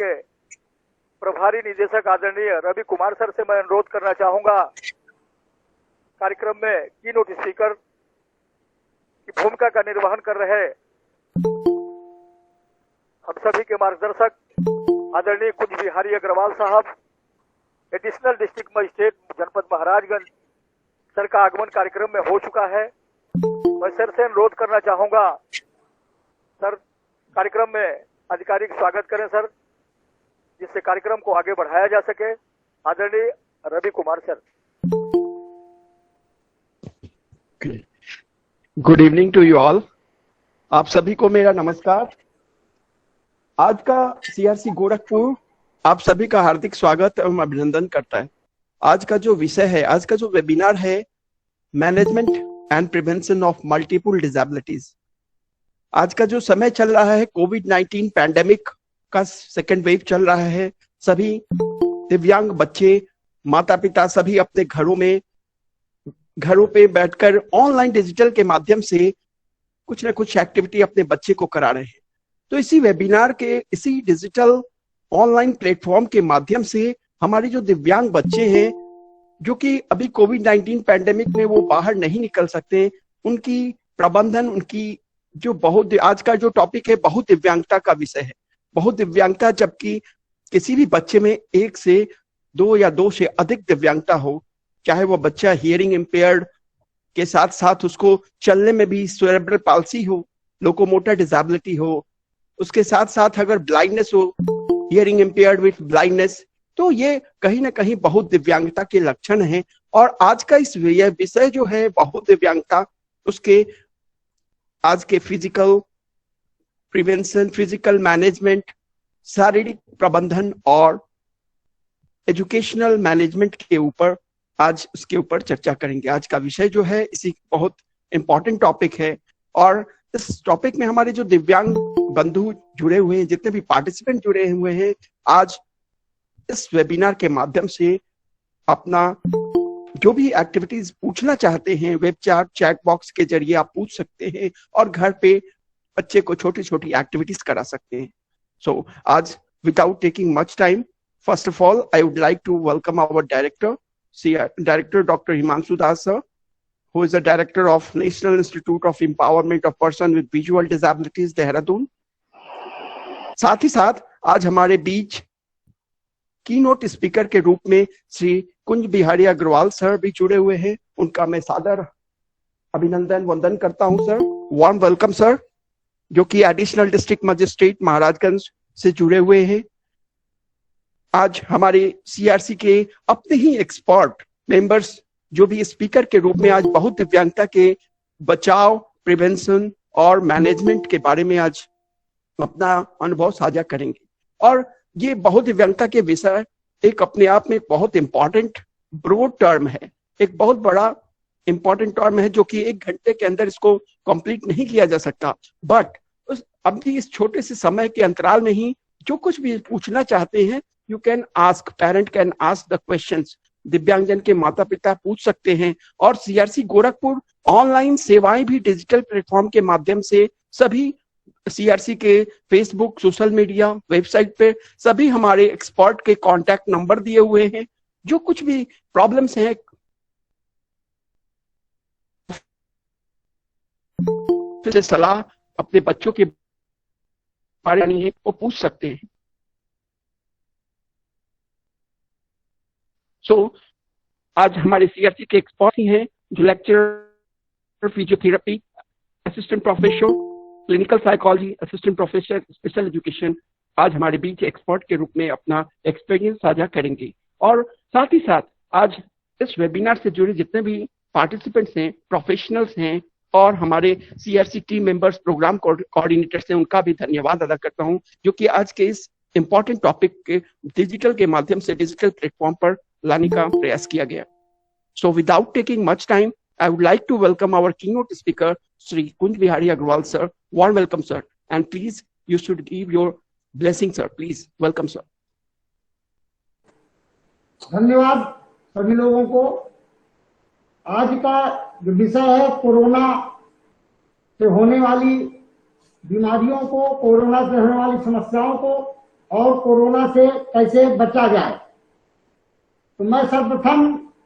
के प्रभारी निदेशक आदरणीय रवि कुमार सर से मैं अनुरोध करना चाहूंगा, कार्यक्रम में कीनोट स्पीकर की भूमिका का निर्वहन कर रहे हम सभी के मार्गदर्शक आदरणीय कुंज बिहारी अग्रवाल साहब, एडिशनल डिस्ट्रिक्ट मजिस्ट्रेट जनपद महाराजगंज सर का आगमन कार्यक्रम में हो चुका है। मैं सर से अनुरोध करना चाहूंगा, सर कार्यक्रम में आधिकारिक स्वागत करें सर, जिससे कार्यक्रम को आगे बढ़ाया जा सके। आदरणीय Ravi Kumar sir. Good evening to you all. आप सभी को मेरा नमस्कार। आज का सीआरसी गोरखपुर आप सभी का हार्दिक स्वागत एवं अभिनंदन करता है। आज का जो विषय है, आज का जो वेबिनार है, management and prevention of multiple disabilities. आज का जो समय चल रहा है, कोविड-19 पैंडेमिक का सेकेंड वेव चल रहा है। सभी दिव्यांग बच्चे, माता पिता सभी अपने घरों पे बैठकर ऑनलाइन डिजिटल के माध्यम से कुछ न कुछ एक्टिविटी अपने बच्चे को करा रहे हैं। तो इसी वेबिनार के, इसी डिजिटल ऑनलाइन प्लेटफॉर्म के माध्यम से हमारे जो दिव्यांग बच्चे हैं, जो कि अभी कोविड-19 पैंडेमिक में वो बाहर नहीं निकल सकते, उनकी प्रबंधन, उनकी जो आज का जो टॉपिक है बहुत दिव्यांगता का विषय है। बहुत दिव्यांगता, जबकि किसी भी बच्चे में 1 से 2 या 2 से अधिक दिव्यांगता हो, चाहे वो बच्चा हियरिंग इम्पेयर्ड के साथ साथ उसको चलने में भी सेरेब्रल पाल्सी हो, लोकोमोटर डिसेबिलिटी हो, उसके साथ साथ अगर ब्लाइंडनेस हो, हियरिंग इम्पेयर्ड विथ ब्लाइंडनेस, तो ये कहीं ना कहीं बहुत दिव्यांगता के लक्षण हैं। और आज का यह विषय जो है बहुत दिव्यांगता, उसके आज के फिजिकल प्रिवेंशन, फिजिकल मैनेजमेंट, शारीरिक प्रबंधन और एजुकेशनल मैनेजमेंट के ऊपर आज उसके ऊपर चर्चा करेंगे। आज का विषय जो है इसी बहुत इंपॉर्टेंट टॉपिक है। और इस टॉपिक में हमारे जो दिव्यांग बंधु जुड़े हुए हैं, जितने भी पार्टिसिपेंट जुड़े हुए हैं, आज इस वेबिनार के माध्यम से अपना जो भी एक्टिविटीज पूछना चाहते हैं, वेब चैट बॉक्स के जरिए आप पूछ सकते हैं और घर पे बच्चे को छोटी छोटी एक्टिविटीज करा सकते हैं। सो आज without taking much time, first of all I would like to welcome our director doctor Himanshu Das sir, who is the director of National Institute of Empowerment of Person with Visual Disabilities, Dehradun. साथ ही साथ आज हमारे बीच keynote speaker के रूप में Shri Kunj Bihari Agarwal sir भी जुड़े हुए हैं। उनका मैं सादर अभिनंदन वंदन करता हूं सर। वार्म वेलकम सर, जो कि एडिशनल डिस्ट्रिक्ट मजिस्ट्रेट महाराजगंज से जुड़े हुए हैं। आज हमारे सीआरसी के अपने ही एक्सपर्ट मेंबर्स जो भी स्पीकर के रूप में आज बहुत दिव्यांगता के बचाव, प्रिवेंशन और मैनेजमेंट के बारे में आज अपना अनुभव साझा करेंगे। और ये बहुत दिव्यांगता के विषय एक अपने आप में बहुत इंपॉर्टेंट ब्रॉड टर्म है, एक बहुत बड़ा इंपॉर्टेंट टर्म है, जो कि 1 घंटे के अंदर इसको कंप्लीट नहीं किया जा सकता। बट अभी इस छोटे से समय के अंतराल में ही जो कुछ भी पूछना चाहते हैं, you can ask, parent can ask the questions, दिव्यांगजन के माता पिता पूछ सकते हैं। और सीआरसी गोरखपुर ऑनलाइन सेवाएं भी डिजिटल प्लेटफॉर्म के माध्यम से सभी सीआरसी के फेसबुक, सोशल मीडिया, वेबसाइट पे सभी हमारे एक्सपर्ट के कांटेक्ट नंबर दिए हुए हैं। जो कुछ भी प्रॉब्लम्स हैं, फिर सलाह अपने बच्चों के बारे में वो पूछ सकते हैं। आज हमारे सीआरसी के एक्सपर्ट ही हैं, जो lecturer physiotherapy, assistant professor clinical psychology, assistant professor special education, आज हमारे बीच एक्सपर्ट के रूप में अपना एक्सपीरियंस साझा करेंगे। और साथ ही साथ आज इस वेबिनार से जुड़े जितने भी पार्टिसिपेंट्स हैं, प्रोफेशनल्स हैं और हमारे CRC team members, programme coordinators हैं, उनका भी धन्यवाद अदा करता हूं, जो कि आज के इस इंपॉर्टेंट टॉपिक के डिजिटल के माध्यम से डिजिटल प्लेटफॉर्म पर लाने का प्रयास किया गया। So without taking much time, I would like to welcome our keynote speaker, Sri Kunj Bihari Agrawal sir. Warm welcome, sir. And please, you should give your blessing, sir. Please, welcome, sir. धन्यवाद सभी लोगों को। आज का जो विषय है, corona से होने वाली बीमारियों को, कोरोना से होने वाली समस्याओं को और कोरोना से कैसे बचा जाए। तो मैं सर्वप्रथम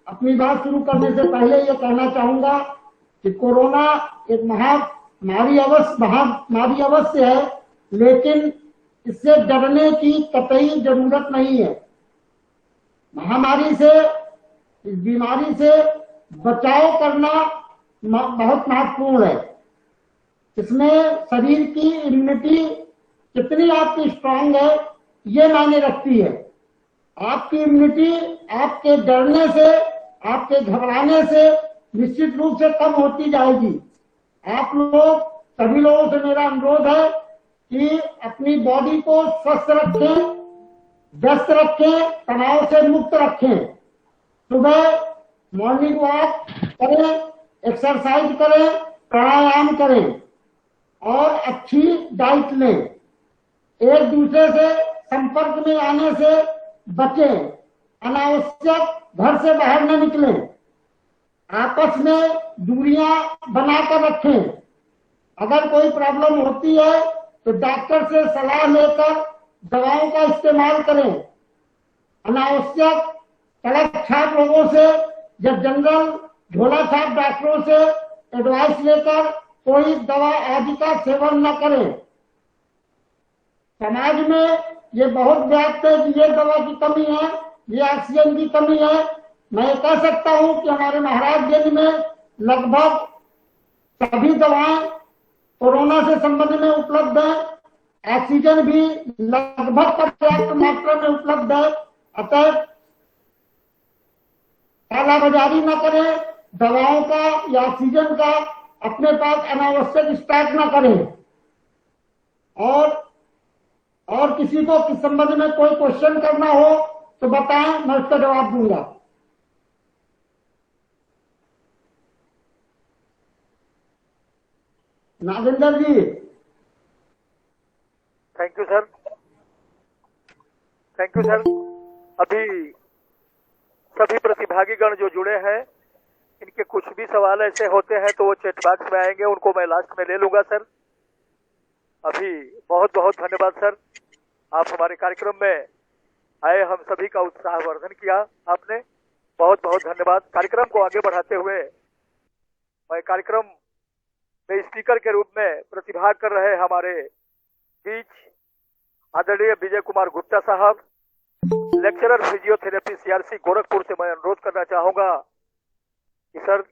अपनी बात शुरू करने से पहले ये कहना चाहूंगा कि कोरोना एक महामारी अवश्य है, लेकिन इससे डरने की कतई जरूरत नहीं है। महामारी से, इस बीमारी से बचाव करना बहुत महत्वपूर्ण है। इसमें शरीर की इम्यूनिटी कितनी आपकी स्ट्रांग है ये मायने रखती है। आपकी इम्यूनिटी आपके डरने से, आपके घबराने से निश्चित रूप से कम होती जाएगी। आप लोग, सभी लोगों से मेरा अनुरोध है कि अपनी बॉडी को स्वस्थ रखें, व्यस्त रखें, तनाव से मुक्त रखें। सुबह मॉर्निंग वॉक करें, एक्सरसाइज करें, प्राणायाम करें और अच्छी डाइट लें। एक दूसरे से संपर्क में आने से बचें, अनावश्यक घर से बाहर न निकलें, आपस में दूरियां बनाकर रखें। अगर कोई प्रॉब्लम होती है तो डॉक्टर से सलाह लेकर दवाओं का इस्तेमाल करें। अनावश्यक कड़क छाप लोगों से या जनरल झोला छाप डॉक्टरों से एडवाइस लेकर कोई दवा आदि का सेवन न करें। समाज में ये बहुत व्याप्त है कि ये दवा की कमी है, ये ऑक्सीजन की कमी है। मैं कह सकता हूं कि हमारे महाराजगंज में लगभग सभी दवाएं कोरोना से संबंध में उपलब्ध है। ऑक्सीजन भी लगभग पर्याप्त मात्रा में उपलब्ध है। अतः कालाबाजारी न करें, दवाओं का या ऑक्सीजन का अपने पास अनावश्यक स्टॉक न करें। और किसी को इस संबंध में कोई क्वेश्चन करना हो तो बताएं, मैं उसका जवाब दूंगा। Nagendra ji. Thank you sir, thank you sir. अभी सभी प्रतिभागीगण जो जुड़े हैं, इनके कुछ भी सवाल ऐसे होते हैं तो वो चैट बॉक्स में आएंगे, उनको मैं लास्ट में ले लूंगा सर। अभी बहुत बहुत धन्यवाद सर, आप हमारे कार्यक्रम में आए, हम सभी का उत्साहवर्धन किया आपने, बहुत बहुत धन्यवाद। कार्यक्रम को आगे बढ़ाते हुए मैं कार्यक्रम में स्पीकर के रूप में प्रतिभाग कर रहे हमारे बीच आदरणीय विजय कुमार गुप्ता साहब, लेक्चरर फिजियोथेरेपी सीआरसी गोरखपुर से मैं अनुरोध करना चाहूंगा कि सर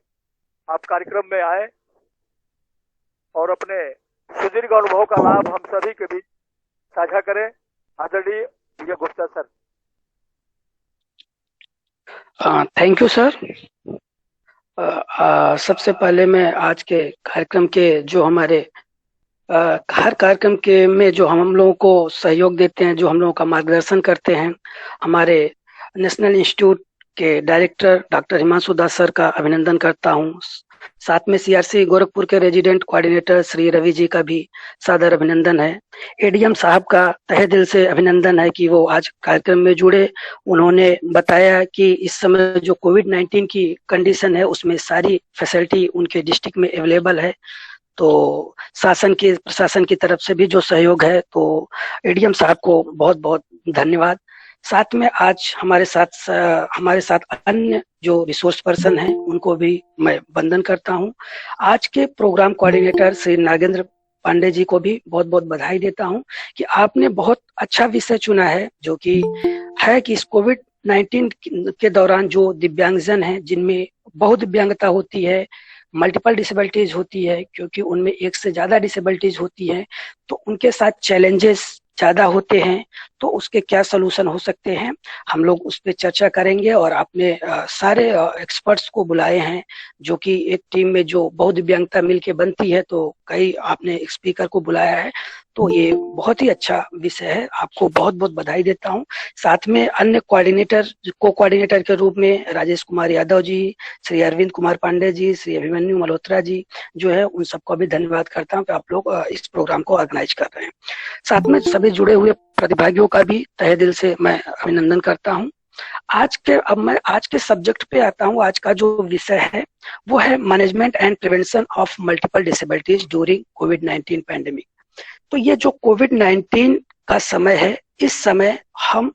आप कार्यक्रम में आए और अपने सुदीर्घ अनुभव का लाभ हम सभी के बीच साझा करें। आदरणीय Vijay Gupta sir. Thank you sir. सबसे पहले मैं आज के कार्यक्रम के जो हमारे हर कार्यक्रम के में जो हम लोगों को सहयोग देते हैं, जो हम लोगों का मार्गदर्शन करते हैं, हमारे नेशनल इंस्टीट्यूट के director doctor Himanshu Das sir का अभिनंदन करता हूं। साथ में सीआरसी गोरखपुर के रेजिडेंट कोऑर्डिनेटर श्री रवि जी का भी सादर अभिनंदन है। एडीएम साहब का तहे दिल से अभिनंदन है कि वो आज कार्यक्रम में जुड़े। उन्होंने बताया कि इस समय जो कोविड-19 की कंडीशन है उसमें सारी फैसिलिटी उनके डिस्ट्रिक्ट में अवेलेबल है, तो प्रशासन की तरफ से भी जो सहयोग है, तो एडीएम साहब को बहुत बहुत धन्यवाद। साथ में आज हमारे साथ अन्य जो रिसोर्स पर्सन हैं उनको भी मैं वंदन करता हूं। आज के प्रोग्राम कोऑर्डिनेटर श्री नागेंद्र पांडे जी को भी बहुत बहुत बधाई देता हूं कि आपने बहुत अच्छा विषय चुना है, जो कि है कि इस कोविड-19 के दौरान जो दिव्यांगजन हैं, जिनमें बहुत दिव्यांगता होती है, मल्टीपल डिसेबिलिटीज होती है, क्योंकि उनमें एक से ज्यादा डिसेबिलिटीज होती है, तो उनके साथ चैलेंजेस ज्यादा होते हैं, तो उसके क्या सलूशन हो सकते हैं, हम लोग उस पर चर्चा करेंगे। और आपने सारे एक्सपर्ट्स को बुलाए हैं, जो कि एक टीम में जो बहुत दिव्यांगता मिलके बनती है, तो कई आपने स्पीकर को बुलाया है, तो ये बहुत ही अच्छा विषय है। आपको बहुत बहुत बधाई देता हूं। साथ में अन्य को कोऑर्डिनेटर के रूप में राजेश कुमार यादव जी, श्री अरविंद कुमार पांडे जी, श्री अभिमन्यु मल्होत्रा जी जो है, उन सबको भी धन्यवाद करता हूं कि आप लोग इस प्रोग्राम को ऑर्गेनाइज कर रहे हैं। साथ में सभी जुड़े हुए प्रतिभागियों का भी तहे दिल से मैं अभिनंदन करता हूं। अब मैं आज के सब्जेक्ट पे आता हूं। आज का जो विषय है वो है management and prevention of multiple disabilities during covid pandemic. तो ये जो कोविड-19 का समय है, इस समय हम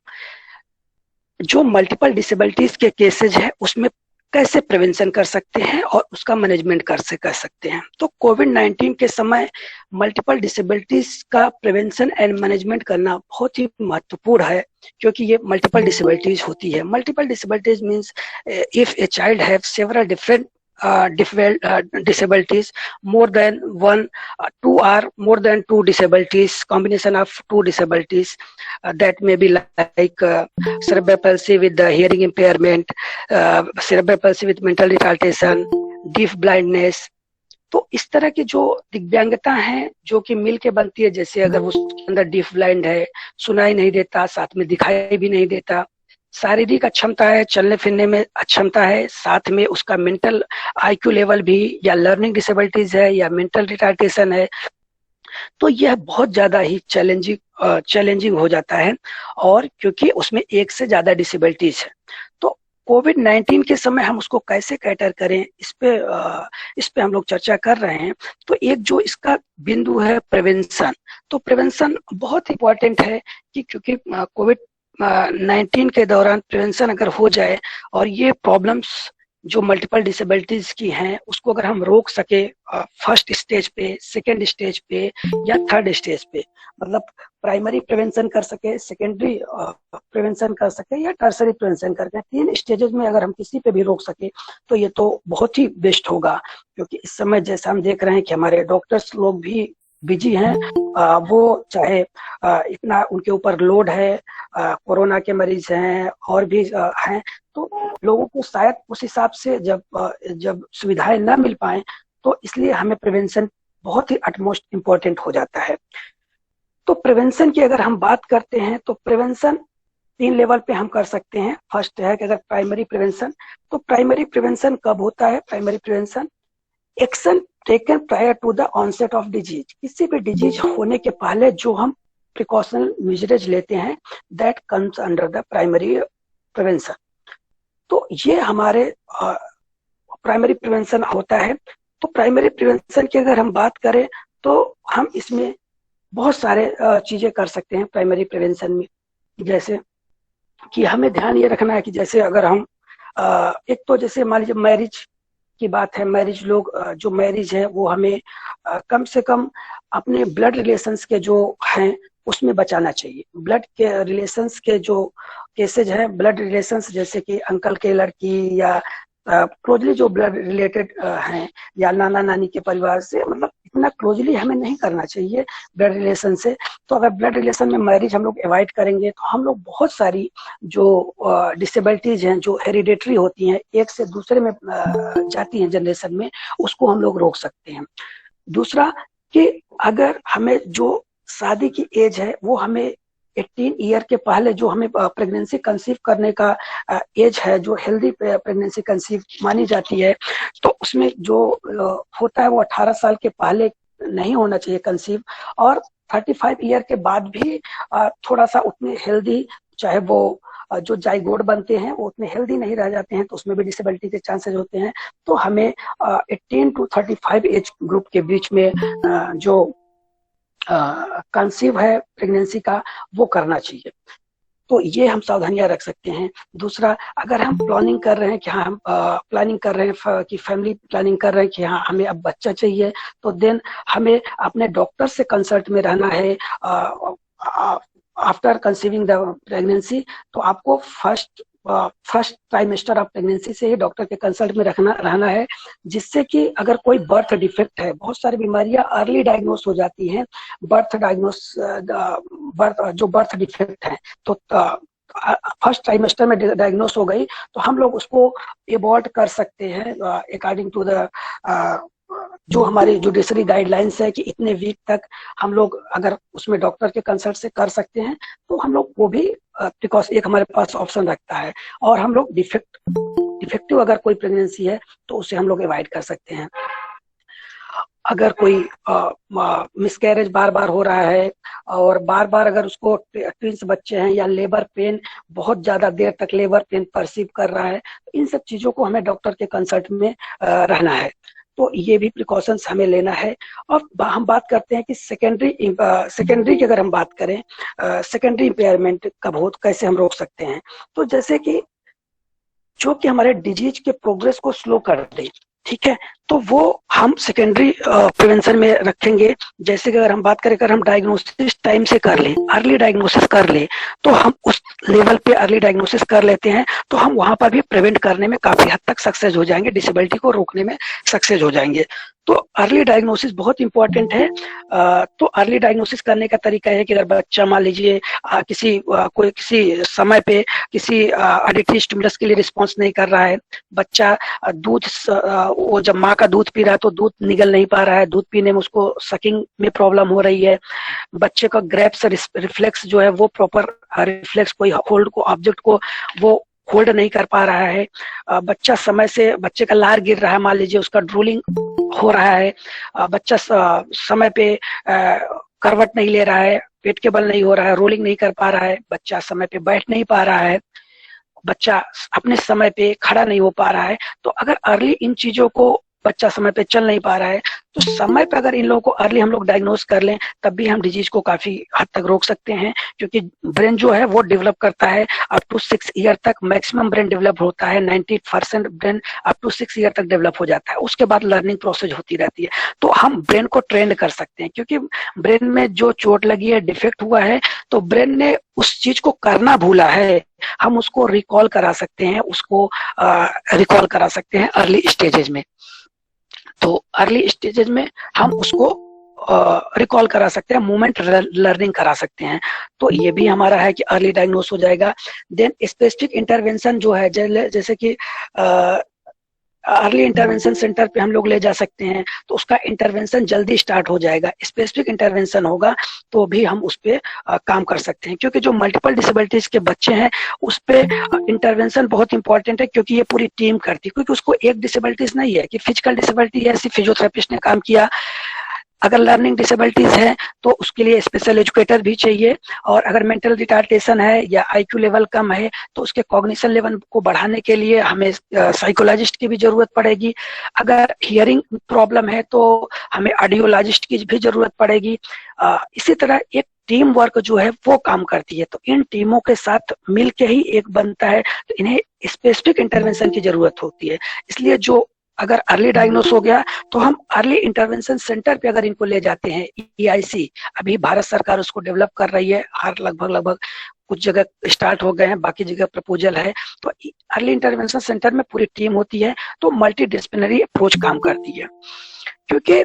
जो मल्टीपल डिसेबिलिटीज के केसेज है उसमें कैसे प्रिवेंशन कर सकते हैं और उसका मैनेजमेंट कर सकते हैं। तो कोविड-19 के समय मल्टीपल डिसेबिलिटीज का प्रिवेंशन एंड मैनेजमेंट करना बहुत ही महत्वपूर्ण है, क्योंकि ये मल्टीपल डिसेबिलिटीज होती है। Multiple disabilities means if a child have several different disabilities, more than one, more than two disabilities, combination of two disabilities, that may be like cerebral palsy with the hearing impairment, cerebral palsy with mental retardation, deaf blindness। तो इस तरह की जो दिव्यांगता है जो कि मिल के बनती है, जैसे अगर उसके अंदर डीफ ब्लाइंड है, सुनाई नहीं देता, साथ में दिखाई भी नहीं देता, शारीरिक अक्षमता है, चलने फिरने में अक्षमता है, साथ में उसका मेंटल आईक्यू लेवल भी, या लर्निंग डिसेबिलिटीज है, या मेंटल रिटार्डेशन है, तो यह बहुत ज्यादा ही चैलेंजिंग हो जाता है। और क्योंकि उसमें एक से ज्यादा डिसेबिलिटीज है, तो कोविड-19 के समय हम उसको कैसे कैटर करें, इस पे हम लोग चर्चा कर रहे हैं। तो एक जो इसका बिंदु है प्रिवेंशन, तो प्रिवेंशन बहुत इंपॉर्टेंट है कि क्योंकि कोविड-19 के दौरान प्रिवेंशन अगर हो जाए और ये प्रॉब्लम्स जो मल्टीपल डिसेबिलिटीज की हैं उसको अगर हम रोक सके फर्स्ट स्टेज पे, सेकेंड स्टेज पे या थर्ड स्टेज पे, मतलब प्राइमरी प्रिवेंशन कर सके, सेकेंडरी प्रिवेंशन कर सके या टर्सरी प्रिवेंशन करके 3 स्टेजेस में अगर हम किसी पे भी रोक सके तो ये तो बहुत ही बेस्ट होगा। क्योंकि इस समय जैसा हम देख रहे हैं कि हमारे डॉक्टर्स लोग भी बिजी हैं, वो चाहे इतना उनके ऊपर लोड है, कोरोना के मरीज हैं और भी हैं, तो लोगों को शायद उस हिसाब से जब सुविधाएं ना मिल पाए, तो इसलिए हमें प्रिवेंशन बहुत ही अटमोस्ट इम्पोर्टेंट हो जाता है। तो प्रिवेंशन की अगर हम बात करते हैं तो प्रिवेंशन 3 लेवल पे हम कर सकते हैं। फर्स्ट है कि अगर प्राइमरी प्रिवेंशन, तो प्राइमरी प्रिवेंशन कब होता है? Primary prevention action taken prior to the onset of disease, किसी भी डिजीज होने के पहले जो हम प्रिकॉशनल मेजर्स लेते हैं, that comes under the primary prevention. तो ये हमारे प्राइमरी प्रिवेंशन होता है। तो प्राइमरी प्रिवेंशन की अगर हम बात करें तो हम इसमें बहुत सारे चीजें कर सकते हैं प्राइमरी प्रिवेंशन में। जैसे कि हमें ध्यान ये रखना है कि जैसे अगर हम एक तो जैसे मान लीजिए मैरिज की बात है, मैरिज लोग जो मैरिज है वो हमें कम से कम अपने ब्लड रिलेशंस के जो हैं उसमें बचाना चाहिए। ब्लड के रिलेशंस के जो केसेज हैं, ब्लड रिलेशंस जैसे कि अंकल के लड़की या क्लोजली जो ब्लड रिलेटेड हैं, या नाना नानी के परिवार से, मतलब इतना क्लोजली हमें नहीं करना चाहिए ब्लड रिलेशन से। तो अगर ब्लड रिलेशन में मैरिज हम लोग अवॉइड करेंगे तो हम लोग बहुत सारी जो डिसेबिलिटीज हैं जो हेरिडेटरी होती हैं, एक से दूसरे में जाती हैं जनरेशन में, उसको हम लोग रोक सकते हैं। दूसरा कि अगर हमें जो शादी की एज है वो हमें 18 ईयर के पहले जो हमें प्रेगनेंसी कंसीव करने का एज है, जो हेल्दी प्रेगनेंसी कंसीव मानी जाती है, तो उसमें जो होता है वो 18 साल के पहले नहीं होना चाहिए कंसीव। और 35 ईयर के बाद भी थोड़ा सा उतने हेल्दी, चाहे वो जो जाइगोट बनते हैं वो उतने हेल्दी नहीं रह जाते हैं, तो उसमें भी डिसेबिलिटी के चांसेस होते हैं। तो हमें 18 to 35 एज ग्रुप के बीच में जो कंसीव है प्रेगनेंसी का वो करना चाहिए। तो ये हम सावधानियां रख सकते हैं। दूसरा, अगर हम प्लानिंग कर रहे हैं कि हाँ हम प्लानिंग कर रहे हैं कि फैमिली प्लानिंग कर रहे हैं कि हाँ हमें अब बच्चा चाहिए, तो देन हमें अपने डॉक्टर से कंसल्ट में रहना है आफ्टर कंसीविंग द प्रेगनेंसी। तो आपको फर्स्ट ट्राइमेस्टर ऑफ प्रेगनेंसी से ही डॉक्टर के कंसल्ट में रहना है, जिससे कि अगर कोई बर्थ डिफेक्ट है, बहुत सारी बीमारियां अर्ली डायग्नोस हो जाती हैं, बर्थ डिफेक्ट है, तो फर्स्ट ट्राइमेस्टर में डायग्नोस हो गई तो हम लोग उसको एबॉर्ट कर सकते हैं अकॉर्डिंग टू द जो हमारी जुडिशरी गाइडलाइंस है कि इतने वीक तक हम लोग अगर उसमें डॉक्टर के कंसल्ट से कर सकते हैं, तो हम लोग वो भी बिकॉज एक हमारे पास ऑप्शन रखता है। और हम लोग डिफेक्टिव अगर कोई प्रेगनेंसी है तो उसे हम लोग अवॉइड कर सकते हैं। अगर कोई मिसकैरेज बार बार हो रहा है और बार बार अगर उसको ट्विंस बच्चे हैं या लेबर पेन, बहुत ज्यादा देर तक लेबर पेन परसीव कर रहा है, तो इन सब चीजों को हमें डॉक्टर के कंसल्ट में रहना है। तो ये भी प्रिकॉशंस हमें लेना है। और हम बात करते हैं कि सेकेंडरी की अगर हम बात करें, सेकेंडरी इंपेयरमेंट कब हो, कैसे हम रोक सकते हैं। तो जैसे कि जो कि हमारे डिजीज के प्रोग्रेस को स्लो कर दे, ठीक है, तो वो हम सेकेंडरी प्रिवेंशन में रखेंगे। जैसे कि अगर हम बात करें, अगर हम डायग्नोसिस टाइम से कर ले, अर्ली डायग्नोसिस कर ले, तो हम उस लेवल पे अर्ली डायग्नोसिस कर लेते हैं, तो हम वहां पर भी प्रिवेंट करने में काफी हद तक सक्सेस हो जाएंगे, डिसेबिलिटी को रोकने में सक्सेस हो जाएंगे। तो अर्ली डायग्नोसिस बहुत इंपॉर्टेंट है। तो अर्ली डायग्नोसिस करने का तरीका है कि अगर बच्चा मान लीजिए कोई किसी समय पे किसी ऑडिटरी स्टिमुलस के लिए रिस्पॉन्स नहीं कर रहा है, बच्चा दूध वो जब माँ का दूध पी रहा है तो दूध निगल नहीं पा रहा है, दूध पीने में उसको सकिंग में प्रॉब्लम हो रही है, बच्चे का ग्रैप्स रिफ्लेक्स जो है वो प्रॉपर रिफ्लेक्स कोई होल्ड को ऑब्जेक्ट को वो होल्ड नहीं कर पा रहा है, बच्चा समय से बच्चे का लार गिर रहा है, मान लीजिए उसका ड्रूलिंग हो रहा है, बच्चा समय पे करवट नहीं ले रहा है, पेट के बल नहीं हो रहा है, रोलिंग नहीं कर पा रहा है, बच्चा समय पे बैठ नहीं पा रहा है, बच्चा अपने समय पे खड़ा नहीं हो पा रहा है। तो अगर अर्ली इन चीजों को, बच्चा समय पे चल नहीं पा रहा है, तो समय पे अगर इन लोगों को अर्ली हम लोग डायग्नोज कर लें, तब भी हम डिजीज को काफी हद तक रोक सकते हैं। क्योंकि ब्रेन जो है वो डेवलप करता है अप टू 6 ईयर तक, मैक्सिमम ब्रेन डेवलप होता है, 90% ब्रेन अप टू 6 ईयर तक डेवलप हो जाता है, उसके बाद लर्निंग प्रोसेस होती रहती है। तो हम ब्रेन को ट्रेंड कर सकते हैं, क्योंकि ब्रेन में जो चोट लगी है, डिफेक्ट हुआ है, तो ब्रेन ने उस चीज को करना भूला है, हम उसको रिकॉल करा सकते हैं, उसको रिकॉल करा सकते हैं अर्ली स्टेजेस में। तो अर्ली स्टेजेस में हम उसको रिकॉल करा सकते हैं, मूवमेंट लर्निंग करा सकते हैं। तो ये भी हमारा है कि अर्ली डायग्नोस हो जाएगा। देन स्पेसिफिक इंटरवेंशन जो है, जैसे कि अर्ली इंटरवेंशन सेंटर पे हम लोग ले जा सकते हैं, तो उसका इंटरवेंशन जल्दी स्टार्ट हो जाएगा। स्पेसिफिक इंटरवेंशन होगा तो भी हम उस पे काम कर सकते हैं, क्योंकि जो मल्टीपल डिसेबिलिटीज के बच्चे हैं उस पे इंटरवेंशन बहुत इंपॉर्टेंट है, क्योंकि ये पूरी टीम करती है। क्योंकि उसको एक डिसेबिलिटीज नहीं है कि फिजिकल डिसेबिलिटी है, सिर्फ फिजियोथेरेपिस्ट ने काम किया। अगर लर्निंग डिसेबिलिटीज है तो उसके लिए स्पेशल एजुकेटर भी चाहिए, और अगर मेंटल रिटार्डेशन है या आईक्यू लेवल कम है तो उसके कॉग्निशन लेवल को बढ़ाने के लिए हमें साइकोलॉजिस्ट की भी जरूरत पड़ेगी। अगर हियरिंग प्रॉब्लम है तो हमें ऑडियोलॉजिस्ट की भी जरूरत पड़ेगी। इसी तरह एक टीम वर्क जो है वो काम करती है, तो इन टीमों के साथ मिल के ही एक बनता है, तो इन्हें स्पेसिफिक इंटरवेंशन की जरूरत होती है। इसलिए जो अगर अर्ली डायग्नोस हो गया तो हम अर्ली इंटरवेंशन सेंटर पे अगर इनको ले जाते हैं, EIC अभी भारत सरकार उसको डेवलप कर रही है, हर लगभग कुछ जगह स्टार्ट हो गए हैं, बाकी जगह प्रपोजल है। तो अर्ली इंटरवेंशन सेंटर में पूरी टीम होती है, तो मल्टी डिसिप्लिनरी अप्रोच काम करती है, क्योंकि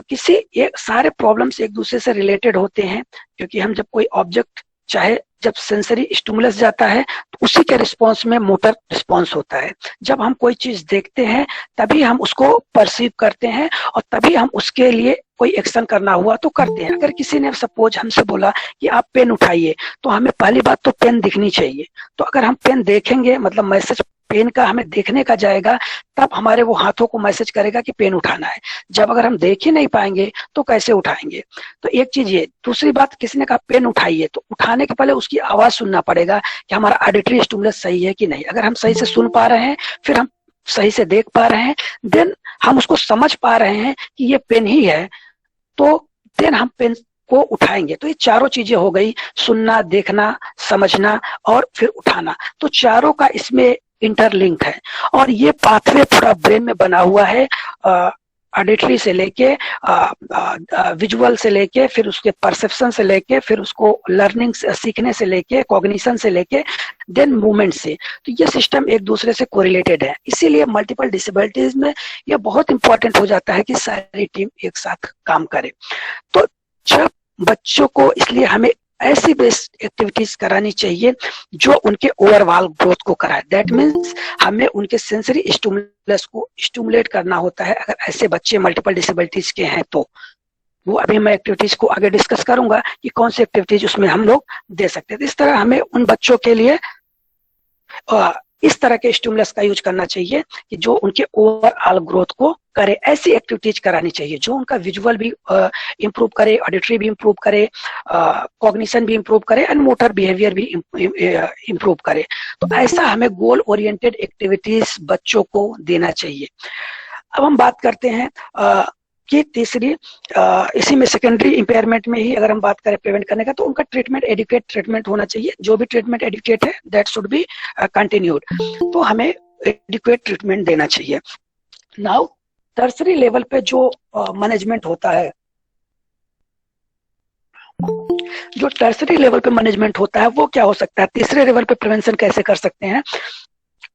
किसी एक सारे प्रॉब्लम्स एक दूसरे से रिलेटेड होते हैं। क्योंकि हम जब कोई ऑब्जेक्ट, चाहे जब सेंसरी स्टिमुलस जाता है तो उसी के रिस्पॉन्स में मोटर रिस्पॉन्स होता है। जब हम कोई चीज देखते हैं तभी हम उसको परसीव करते हैं, और तभी हम उसके लिए कोई एक्शन करना हुआ तो करते हैं। अगर किसी ने सपोज हमसे बोला कि आप पेन उठाइए, तो हमें पहली बात तो पेन दिखनी चाहिए। तो अगर हम पेन देखेंगे, मतलब मैसेज पेन का हमें देखने का जाएगा, तब हमारे वो हाथों को मैसेज करेगा कि पेन उठाना है। जब अगर हम देख ही नहीं पाएंगे तो कैसे उठाएंगे। तो एक चीज ये। दूसरी बात, किसी ने कहा पेन उठाइए, तो उठाने के पहले उसकी आवाज सुनना पड़ेगा कि हमारा ऑडिटरी स्टिमुलस सही है कि नहीं। अगर हम सही से सुन पा रहे हैं, फिर हम सही से देख पा रहे हैं, देन हम उसको समझ पा रहे हैं कि ये पेन ही है, तो देन हम पेन को उठाएंगे। तो ये चारों चीजें हो गई, सुनना, देखना, समझना और फिर उठाना। तो चारों का इसमें इंटरलिंक है, और ये पाथवे पूरा ब्रेन में बना हुआ है, ऑडिटरी से लेके विजुअल से लेके, फिर उसके परसेप्शन से लेके, फिर उसको लर्निंग सीखने से लेके, कॉग्निशन से लेके, देन मूवमेंट से। तो ये सिस्टम एक दूसरे से कोरिलेटेड है। इसीलिए मल्टीपल डिसेबिलिटीज में ये बहुत इंपॉर्टेंट हो जाता है कि सारी टीम एक साथ काम करे। तो जब बच्चों को, इसलिए हमें ऐसी बेस्ड एक्टिविटीज करानी चाहिए जो उनके ओवरऑल ग्रोथ को कराए। दैट मीन्स हमें उनके सेंसरी स्टिमुलस को स्टिमुलेट करना होता है। अगर ऐसे बच्चे मल्टीपल डिसेबिलिटीज के हैं तो वो, अभी मैं एक्टिविटीज को आगे डिस्कस करूंगा कि कौन सी एक्टिविटीज उसमें हम लोग दे सकते हैं। तो इस तरह हमें उन बच्चों के लिए इस तरह के स्टिमुलस का यूज करना चाहिए कि जो उनके ओवरऑल ग्रोथ को करे। ऐसी एक्टिविटीज करानी चाहिए जो उनका विजुअल भी इंप्रूव करे, ऑडिटरी भी इंप्रूव करे, कॉग्निशन भी इंप्रूव करे, एंड मोटर बिहेवियर भी इंप्रूव करे। तो ऐसा हमें गोल ओरिएंटेड एक्टिविटीज बच्चों को देना चाहिए। अब हम बात करते हैं कि तीसरी इसी में सेकेंडरी इंपेयरमेंट में ही अगर हम बात करें प्रिवेंट करने का, तो उनका ट्रीटमेंट एडिक्वेट ट्रीटमेंट होना चाहिए। जो भी ट्रीटमेंट एडिक्वेट है दैट शुड बी कंटिन्यूड, तो हमें एडिक्वेट ट्रीटमेंट देना चाहिए। नाउ टर्सरी लेवल पे जो मैनेजमेंट होता है, जो टर्सरी लेवल पे मैनेजमेंट होता है वो क्या हो सकता है, तीसरे लेवल पे प्रिवेंशन कैसे कर सकते हैं,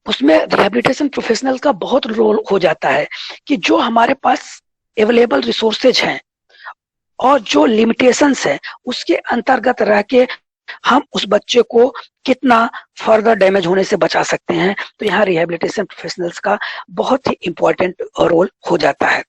उसमें रिहेबिलिटेशन प्रोफेशनल का बहुत रोल हो जाता है कि जो हमारे पास अवेलेबल रिसोर्सेज हैं और जो लिमिटेशंस है उसके अंतर्गत रह के हम उस बच्चे को कितना फर्दर डैमेज होने से बचा सकते हैं। तो यहाँ रिहेबिलिटेशन प्रोफेशनल्स का बहुत ही इंपॉर्टेंट रोल हो जाता है।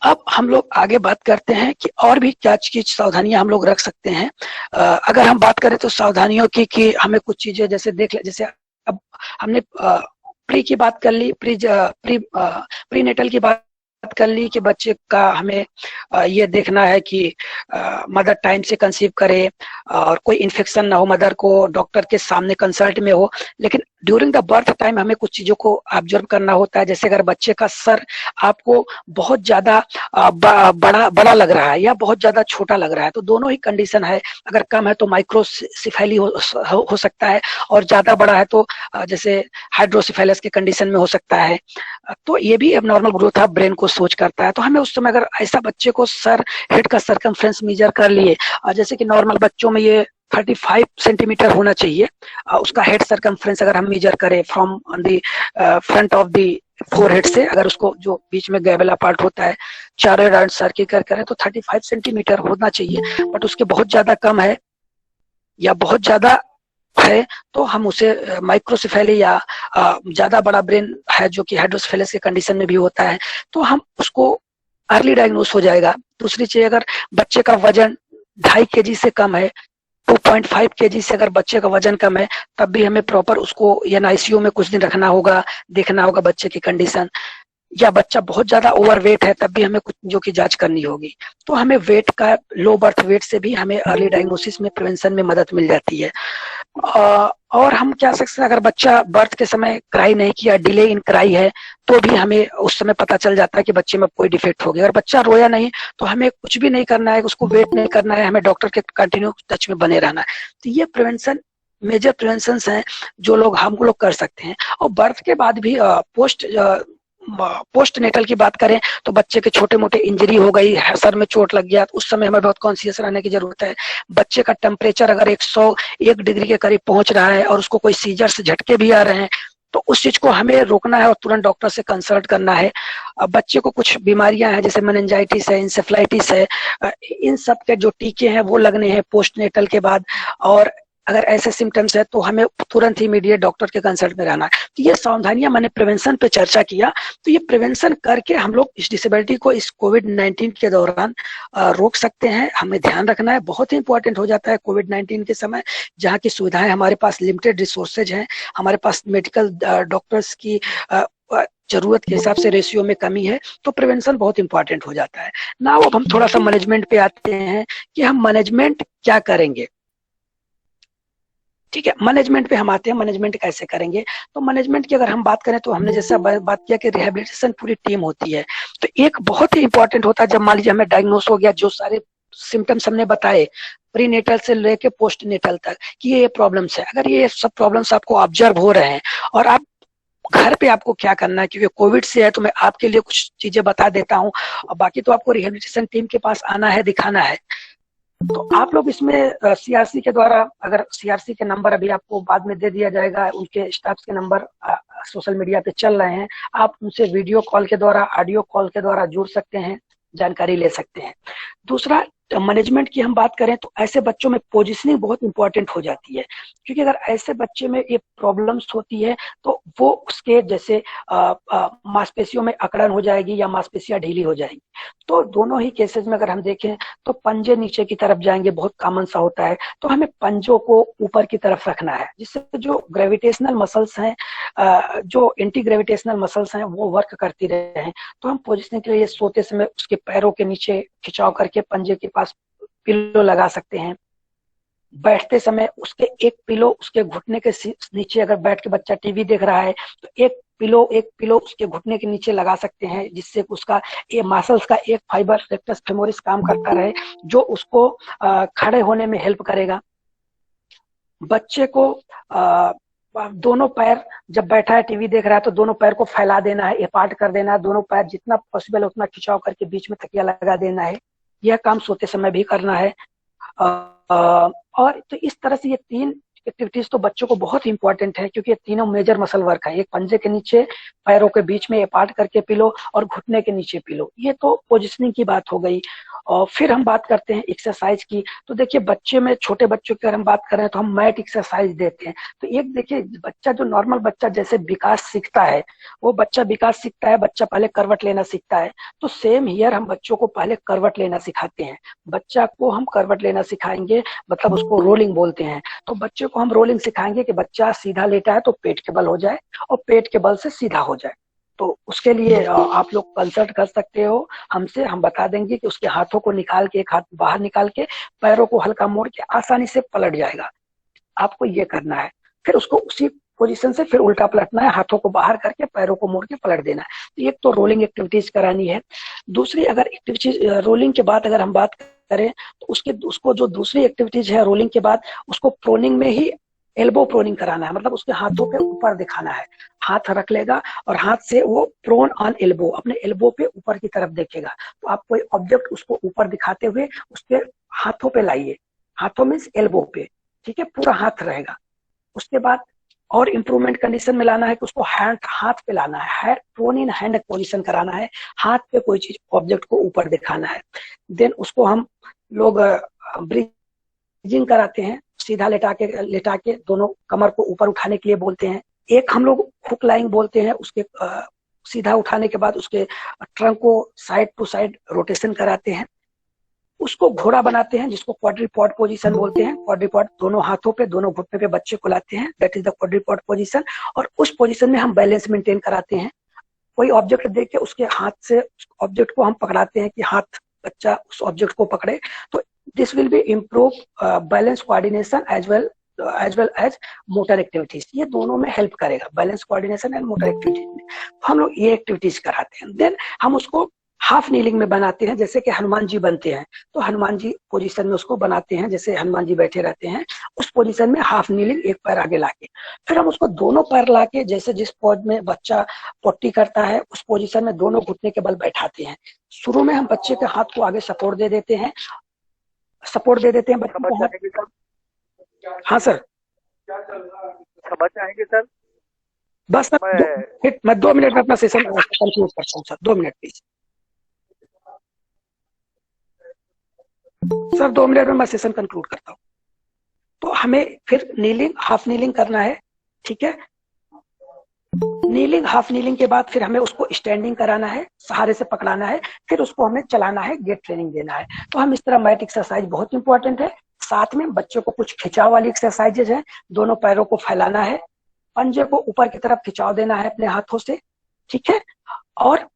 अब हम लोग आगे बात करते हैं कि और भी क्या चीज सावधानियां हम लोग रख सकते हैं। अगर हम बात करें तो सावधानियों की कि हमें कुछ चीजें जैसे जैसे अब हमने प्री की बात कर ली, प्री नेटल की बात कर ली कि बच्चे का हमें ये देखना है कि मदर टाइम से कंसीव करे और कोई इन्फेक्शन ना हो, मदर को डॉक्टर के सामने कंसल्ट में हो। लेकिन ड्यूरिंग द बर्थ टाइम हमें कुछ चीजों को ऑब्जर्व करना होता है। जैसे अगर बच्चे का सर आपको बहुत ज्यादा बड़ा लग रहा है या बहुत ज्यादा छोटा लग रहा है, तो दोनों ही कंडीशन है। अगर कम है तो माइक्रोसिफेली हो सकता है, और ज्यादा बड़ा है तो जैसे हाइड्रोसिफेलस के कंडीशन में हो सकता है। तो ये भी एबनॉर्मल ग्रोथ ऑफ ब्रेन को सोच करता है। तो हमें उस समय अगर ऐसा बच्चे को सर हेड का सरकमफ्रेंस मेजर कर लिए, जैसे कि नॉर्मल बच्चों में ये 35 सेंटीमीटर होना चाहिए उसका हेड सरकमफ्रेंस, अगर हम मेजर करें from the front of the forehead से, अगर उसको जो बीच में गैबेला पार्ट होता है चारों राउंड सर्किल करें तो 35 सेंटीमीटर होना चाहिए। बट उसके बहुत ज्यादा कम है या बहुत ज्यादा है तो हम उसे माइक्रोसिफेली या ज्यादा बड़ा ब्रेन है जो कि हाइड्रोसिफेलस के कंडीशन में भी होता है, तो हम उसको अर्ली डायग्नोस हो जाएगा। दूसरी चीज, अगर बच्चे का वजन 2.5 kg से कम है, 2.5 kg से अगर बच्चे का वजन कम है, तब भी हमें प्रॉपर उसको या आईसीयू में कुछ दिन रखना होगा, देखना होगा बच्चे की कंडीशन। या बच्चा बहुत ज्यादा ओवरवेट है तब भी हमें कुछ जो की जांच करनी होगी। तो हमें वेट का, लो बर्थ वेट से भी हमें अर्ली डायग्नोसिस में प्रिवेंशन में मदद मिल जाती है। और हम क्या सकते हैं, अगर बच्चा बर्थ के समय क्राई नहीं किया, डिले इन क्राई है, तो भी हमें उस समय पता चल जाता है कि बच्चे में कोई डिफेक्ट हो गया। अगर बच्चा रोया नहीं तो हमें कुछ भी नहीं करना है, उसको वेट नहीं करना है, हमें डॉक्टर के कंटिन्यू टच में बने रहना है। तो ये प्रिवेंशन, मेजर प्रिवेंशन हैं जो लोग हम लोग कर सकते हैं। और बर्थ के बाद भी पोस्ट नेटल की बात करें तो बच्चे के छोटे मोटे इंजरी हो गई, सर में चोट लग गया, तो उस समय हमें बहुत कॉन्शियस रहने की जरूरत है। बच्चे का टेम्परेचर अगर 101 डिग्री के करीब पहुंच रहा है और उसको कोई सीजर से झटके भी आ रहे हैं, तो उस चीज को हमें रोकना है और तुरंत डॉक्टर से कंसल्ट करना है। अब बच्चे को कुछ बीमारियां हैं जैसे मेनिंजाइटिस है, इंसेफ्लाइटिस है, इन सब के जो टीके हैं वो लगने हैं पोस्ट नेटल के बाद। और अगर ऐसे सिम्टम्स है तो हमें तुरंत ही इमीडिएट डॉक्टर के कंसल्ट में रहना है। तो ये सावधानियां, मैंने प्रिवेंशन पे चर्चा किया, तो ये प्रिवेंशन करके हम लोग इस डिसेबिलिटी को इस कोविड-19 के दौरान रोक सकते हैं। हमें ध्यान रखना है, बहुत ही इंपॉर्टेंट हो जाता है कोविड-19 के समय, जहाँ की सुविधाएं हमारे पास लिमिटेड रिसोर्सेज हैं, हमारे पास मेडिकल डॉक्टर्स की जरूरत के हिसाब से रेशियो में कमी है, तो प्रिवेंशन बहुत इंपॉर्टेंट हो जाता है ना। अब हम थोड़ा सा मैनेजमेंट पे आते हैं कि हम मैनेजमेंट क्या करेंगे। ठीक है, मैनेजमेंट पे हम आते हैं, मैनेजमेंट कैसे करेंगे। तो मैनेजमेंट की अगर हम बात करें तो हमने जैसा बात किया कि रिहेबिलिटेशन पूरी टीम होती है, तो एक बहुत ही इंपॉर्टेंट होता है जब मान लीजिए हमें डायग्नोस हो गया, जो सारे सिम्टम्स हमने बताए प्री नेटल से लेके पोस्ट नेटल तक कि ये प्रॉब्लम्स है, अगर ये सब प्रॉब्लम्स आपको ऑब्जर्व हो रहे हैं और आप घर पे आपको क्या करना है, क्योंकि कोविड से है तो मैं आपके लिए कुछ चीजें बता देता हूँ, और बाकी तो आपको रिहेबिलिटेशन टीम के पास आना है, दिखाना है। तो आप लोग इसमें सीआरसी के द्वारा, अगर सीआरसी के नंबर अभी आपको बाद में दे दिया जाएगा, उनके स्टाफ के नंबर सोशल मीडिया पे चल रहे हैं, आप उनसे वीडियो कॉल के द्वारा, ऑडियो कॉल के द्वारा जुड़ सकते हैं, जानकारी ले सकते हैं। दूसरा, मैनेजमेंट की हम बात करें तो ऐसे बच्चों में पोजीशनिंग बहुत इंपॉर्टेंट हो जाती है, क्योंकि अगर ऐसे बच्चे में ये प्रॉब्लम्स होती है तो वो उसके जैसे मांसपेशियों में अकड़न हो जाएगी या मांसपेशियां ढीली हो जाएगी। तो दोनों ही केसेस में अगर हम देखें तो पंजे नीचे की तरफ जाएंगे, बहुत कॉमन सा होता है। तो हमें पंजों को ऊपर की तरफ रखना है, जिससे जो ग्रेविटेशनल मसल्स हैं, जो एंटी ग्रेविटेशनल मसल्स हैं, वो वर्क करती रहे। तो हम पोजीशनिंग के लिए सोते समय उसके पैरों के नीचे खिंचाव करके पंजे के पास पिलो लगा सकते हैं। बैठते समय उसके एक पिलो उसके घुटने के नीचे, अगर बैठ के बच्चा टीवी देख रहा है तो एक पिलो, एक पिलो उसके घुटने के नीचे लगा सकते हैं, जिससे उसका ये मसल्स का एक फाइबर रेक्टस फेमोरिस काम करता रहे, जो उसको खड़े होने में हेल्प करेगा। बच्चे को दोनों पैर, जब बैठा है टीवी देख रहा है तो दोनों पैर को फैला देना है, अपार्ट कर देना है, दोनों पैर जितना पॉसिबल उतना खिंचाव करके बीच में तकिया लगा देना है। यह काम सोते समय भी करना है। और तो इस तरह से ये 3 एक्टिविटीज तो बच्चों को बहुत इंपॉर्टेंट है, क्योंकि ये तीनों मेजर मसल वर्क है। एक पंजे के नीचे, पैरों के बीच में अपार्ट करके पिलो, और घुटने के नीचे पिलो। ये तो पोजिशनिंग की बात हो गई। और फिर हम बात करते हैं एक्सरसाइज की। तो देखिए, बच्चे में, छोटे बच्चों की अगर हम बात करें तो हम मैट एक्सरसाइज देते हैं। तो एक देखिए, बच्चा जो नॉर्मल बच्चा जैसे विकास सीखता है, वो बच्चा विकास सीखता है, बच्चा पहले करवट लेना सीखता है। तो सेम हियर हम बच्चों को पहले करवट लेना सिखाते हैं। बच्चा को हम करवट लेना सिखाएंगे, मतलब उसको रोलिंग बोलते हैं। तो बच्चे को हम रोलिंग सिखाएंगे कि बच्चा सीधा लेटा है तो पेट के बल हो जाए, और पेट के बल से सीधा हो जाए। तो उसके लिए आप लोग कंसल्ट कर सकते हो हमसे। हम बता देंगे कि उसके हाथों को निकाल के, एक हाथ बाहर निकाल के, पैरों को हल्का मोड़ के आसानी से पलट जाएगा। आपको ये करना है। फिर उसको उसी पोजीशन से फिर उल्टा पलटना है, हाथों को बाहर करके पैरों को मोड़ के पलट देना है। तो एक तो रोलिंग एक्टिविटीज करानी है। दूसरी अगर एक्टिविटीज, रोलिंग के बाद अगर हम बात करें तो उसको जो दूसरी एक्टिविटीज है रोलिंग के बाद, उसको प्रोनिंग में ही एल्बो प्रोनिंग कराना है। मतलब उसके हाथों के ऊपर दिखाना है, हाथ रख लेगा और हाथ से वो प्रोन ऑन एल्बो, अपने एल्बो पे ऊपर की तरफ देखेगा। तो आप कोई ऑब्जेक्ट उसको ऊपर दिखाते हुए उसके हाथों पे लाइए, हाथों मीन्स एल्बो पे, ठीक है, पूरा हाथ रहेगा। उसके बाद और इम्प्रूवमेंट कंडीशन में लाना है कि उसको हाथ पे लाना है, प्रोन इन हैंड पोजीशन कराना है, हाथ पे कोई चीज ऑब्जेक्ट को ऊपर दिखाना है। देन उसको हम लोग ब्रीजिंग कराते हैं, सीधा लेटा के दोनों कमर को ऊपर उठाने के लिए बोलते हैं। एक हम लोग हुक लाइंग बोलते हैं, उसके सीधा उठाने के बाद उसके ट्रंक को साइड टू साइड रोटेशन कराते हैं। उसको घोड़ा बनाते हैं, जिसको क्वाड्रीपॉड पोजीशन बोलते हैं। क्वाड्रीपॉड, दोनों हाथों पे, दोनों घुटने पे बच्चे को लाते हैं, दैट इज द क्वाड्रीपॉड पोजीशन। और उस पोजीशन में हम बैलेंस मेंटेन कराते हैं। कोई ऑब्जेक्ट देख के उसके हाथ से ऑब्जेक्ट को हम पकड़ाते हैं कि हाथ बच्चा उस ऑब्जेक्ट को पकड़े। तो this will be improve balance coordination as well as motor activities. ये दोनों में हेल्प करेगा, balance coordination and motor activities में। हम लोग ये एक्टिविटीज कराते हैं। देन हम उसको हाफ नीलिंग में बनाते हैं, जैसे कि हनुमान जी बनते हैं तो हनुमान जी पोजीशन में उसको बनाते हैं, जैसे हनुमान जी बैठे रहते हैं उस पोजीशन में हाफ नीलिंग, एक पैर आगे लाके। फिर हम उसको दोनों पैर लाके, जैसे जिस पोज में बच्चा पोट्टी करता है उस पोजीशन में दोनों घुटने के बल बैठाते हैं। शुरू में हम बच्चे के हाथ को आगे सपोर्ट दे देते हैं बच्चे को हाथ। हाँ सर, समझ जाएंगे सर। बस सर मैं 2 मिनट में अपना सेशन कंक्लूड करता हूँ sir, 2 minute please sir, 2 minute में मैं सेशन कंक्लूड करता हूँ। तो हमें फिर नीलिंग, हाफ नीलिंग करना है, ठीक है। नीलिंग, हाफ नीलिंग के बाद फिर हमें उसको स्टैंडिंग कराना है, सहारे से पकड़ाना है, फिर उसको हमें चलाना है, गेट ट्रेनिंग देना है। तो हम इस तरह मैट एक्सरसाइज बहुत इंपॉर्टेंट है। साथ में बच्चों को कुछ खिंचाव वाली एक्सरसाइजेज है, दोनों पैरों को फैलाना है, पंजे को ऊपर की तरफ खिंचाव देना है अपने हाथों से, ठीक है। और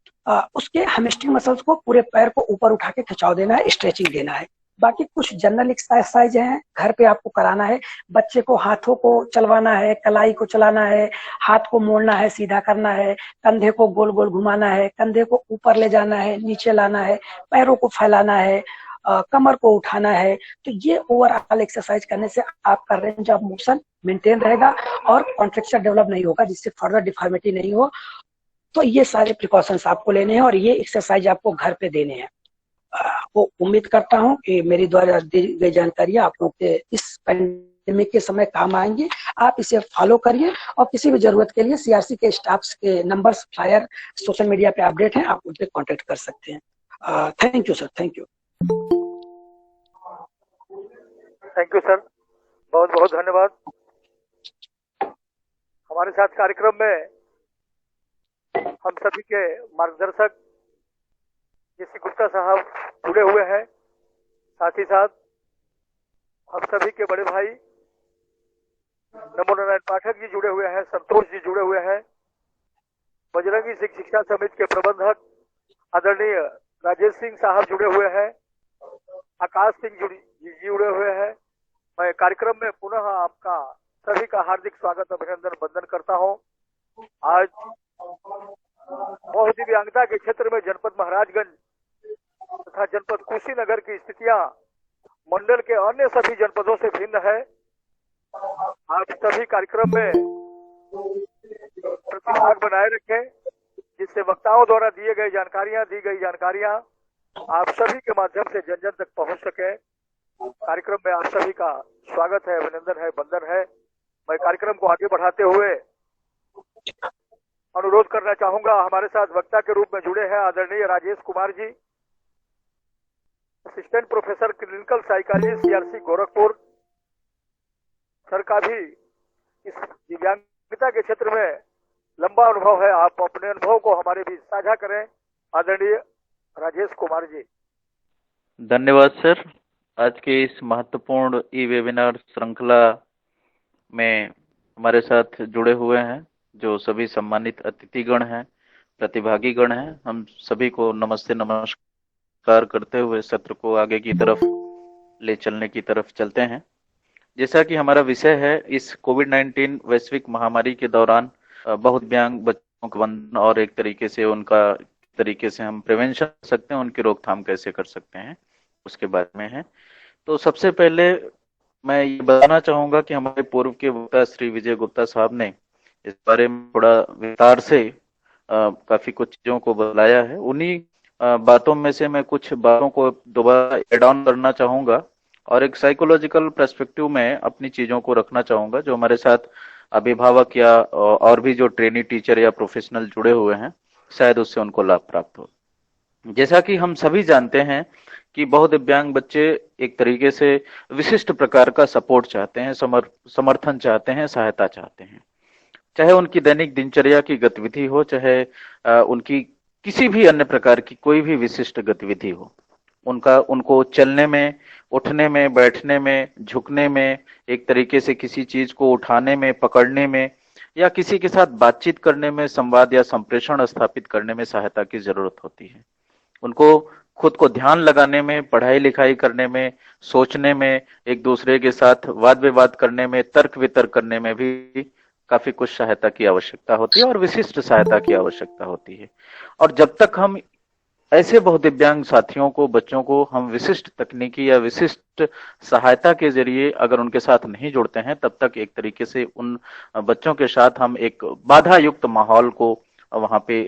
उसके हैमस्ट्रिंग मसल्स को, पूरे पैर को ऊपर उठा के खिंचाव देना है, स्ट्रेचिंग देना है। बाकी कुछ जनरल एक्सरसाइज हैं, घर पे आपको कराना है। बच्चे को हाथों को चलवाना है, कलाई को चलाना है, हाथ को मोड़ना है, सीधा करना है, कंधे को गोल गोल घुमाना है, कंधे को ऊपर ले जाना है, नीचे लाना है, पैरों को फैलाना है, कमर को उठाना है। तो ये ओवरऑल एक्सरसाइज करने से आपका रेंज ऑफ मोशन मेंटेन रहेगा और कॉन्ट्रेक्चर डेवलप नहीं होगा, जिससे फर्दर डिफॉर्मिटी नहीं हो। तो ये सारे प्रिकॉशंस आपको लेने हैं और ये एक्सरसाइज आपको घर पे देने हैं। वो उम्मीद करता हूँ कि मेरी द्वारा दी गई जानकारी आप लोग के इस पैंडेमिक के समय काम आएंगे। आप इसे फॉलो करिए और किसी भी जरूरत के लिए सीआरसी के स्टाफ्स के नंबर्स, फ्लायर सोशल मीडिया पे अपडेट हैं, आप उनसे कांटेक्ट कर सकते हैं। Thank you sir, thank you. Thank you sir, बहुत बहुत धन्यवाद। हमारे साथ कार्यक्रम में हम सभी के मार्गदर्शक JC गुप्ता साहब जुड़े हुए हैं। साथ ही साथ हम सभी के बड़े भाई नमो नारायण पाठक जी जुड़े हुए हैं, संतोष जी जुड़े हुए हैं, बजरंगी सिंह शिक्षा समिति के प्रबंधक आदरणीय राजेश सिंह साहब जुड़े हुए हैं, आकाश सिंह जी जुड़े हुए हैं। मैं कार्यक्रम में पुनः आपका सभी का हार्दिक स्वागत, अभिनंदन, वंदन करता हूं। आज बहुदिव्यांगता के क्षेत्र में जनपद महाराजगंज तथा जनपद कुशीनगर की स्थितियां मंडल के अन्य सभी जनपदों से भिन्न है। आप सभी कार्यक्रम में प्रतिभाग बनाए रखें, जिससे वक्ताओं द्वारा दी गई जानकारियां आप सभी के माध्यम से जन जन तक पहुंच सके। कार्यक्रम में आप सभी का स्वागत है, अभिनंदन है, वंदन है। मैं कार्यक्रम को आगे बढ़ाते हुए अनुरोध करना चाहूंगा, हमारे साथ वक्ता के रूप में जुड़े हैं आदरणीय Rajesh Kumar ji, assistant professor clinical psychology CRC Gorakhpur. Sir का भी इस दिव्यांगता के क्षेत्र में लंबा अनुभव है, आप अपने अनुभव को हमारे बीच साझा करें। आदरणीय राजेश कुमार जी। धन्यवाद सर। आज के इस महत्वपूर्ण ई वेबिनार श्रृंखला में हमारे साथ जुड़े हुए हैं जो सभी सम्मानित अतिथिगण हैं, प्रतिभागीगण हैं। हम सभी को नमस्ते नमस्कार करते हुए सत्र को आगे की तरफ ले चलने की तरफ चलते हैं। जैसा कि हमारा विषय है, इस कोविड-19 वैश्विक महामारी के दौरान बहुदिव्यांग बच्चों का वंदन और एक तरीके से हम प्रिवेंशन कर सकते हैं, उनकी रोकथाम कैसे कर सकते हैं, उसके बारे में है। तो सबसे पहले मैं ये बताना चाहूंगा कि हमारे पूर्व के वक्ता श्री विजय गुप्ता साहब ने इस बारे में थोड़ा विस्तार से काफी कुछ चीजों को बताया है। उन्हीं बातों में से मैं कुछ बातों को दोबारा एड ऑन करना चाहूंगा और एक साइकोलॉजिकल पर्सपेक्टिव में अपनी चीजों को रखना चाहूंगा, जो हमारे साथ अभिभावक या और भी जो ट्रेनी टीचर या प्रोफेशनल जुड़े हुए हैं, शायद उससे उनको लाभ प्राप्त हो। जैसा कि हम सभी जानते हैं कि बहुदिव्यांग बच्चे एक तरीके से विशिष्ट प्रकार का सपोर्ट चाहते हैं, समर्थन चाहते हैं, सहायता चाहते हैं। चाहे उनकी दैनिक दिनचर्या की गतिविधि हो, चाहे उनकी किसी भी अन्य प्रकार की कोई भी विशिष्ट गतिविधि हो, उनको चलने में, उठने में, बैठने में, झुकने में, एक तरीके से किसी चीज को उठाने में, पकड़ने में या किसी के साथ बातचीत करने में, संवाद या संप्रेषण स्थापित करने में सहायता की जरूरत होती है। उनको खुद को ध्यान लगाने में, पढ़ाई लिखाई करने में, सोचने में, एक दूसरे के साथ वाद विवाद करने में, तर्क वितर्क करने में भी काफी कुछ सहायता की आवश्यकता होती है और विशिष्ट सहायता की आवश्यकता होती है। और जब तक हम ऐसे बहुदिव्यांग साथियों को, बच्चों को हम विशिष्ट तकनीकी या विशिष्ट सहायता के जरिए अगर उनके साथ नहीं जुड़ते हैं, तब तक एक तरीके से उन बच्चों के साथ हम एक बाधा युक्त माहौल को वहां पे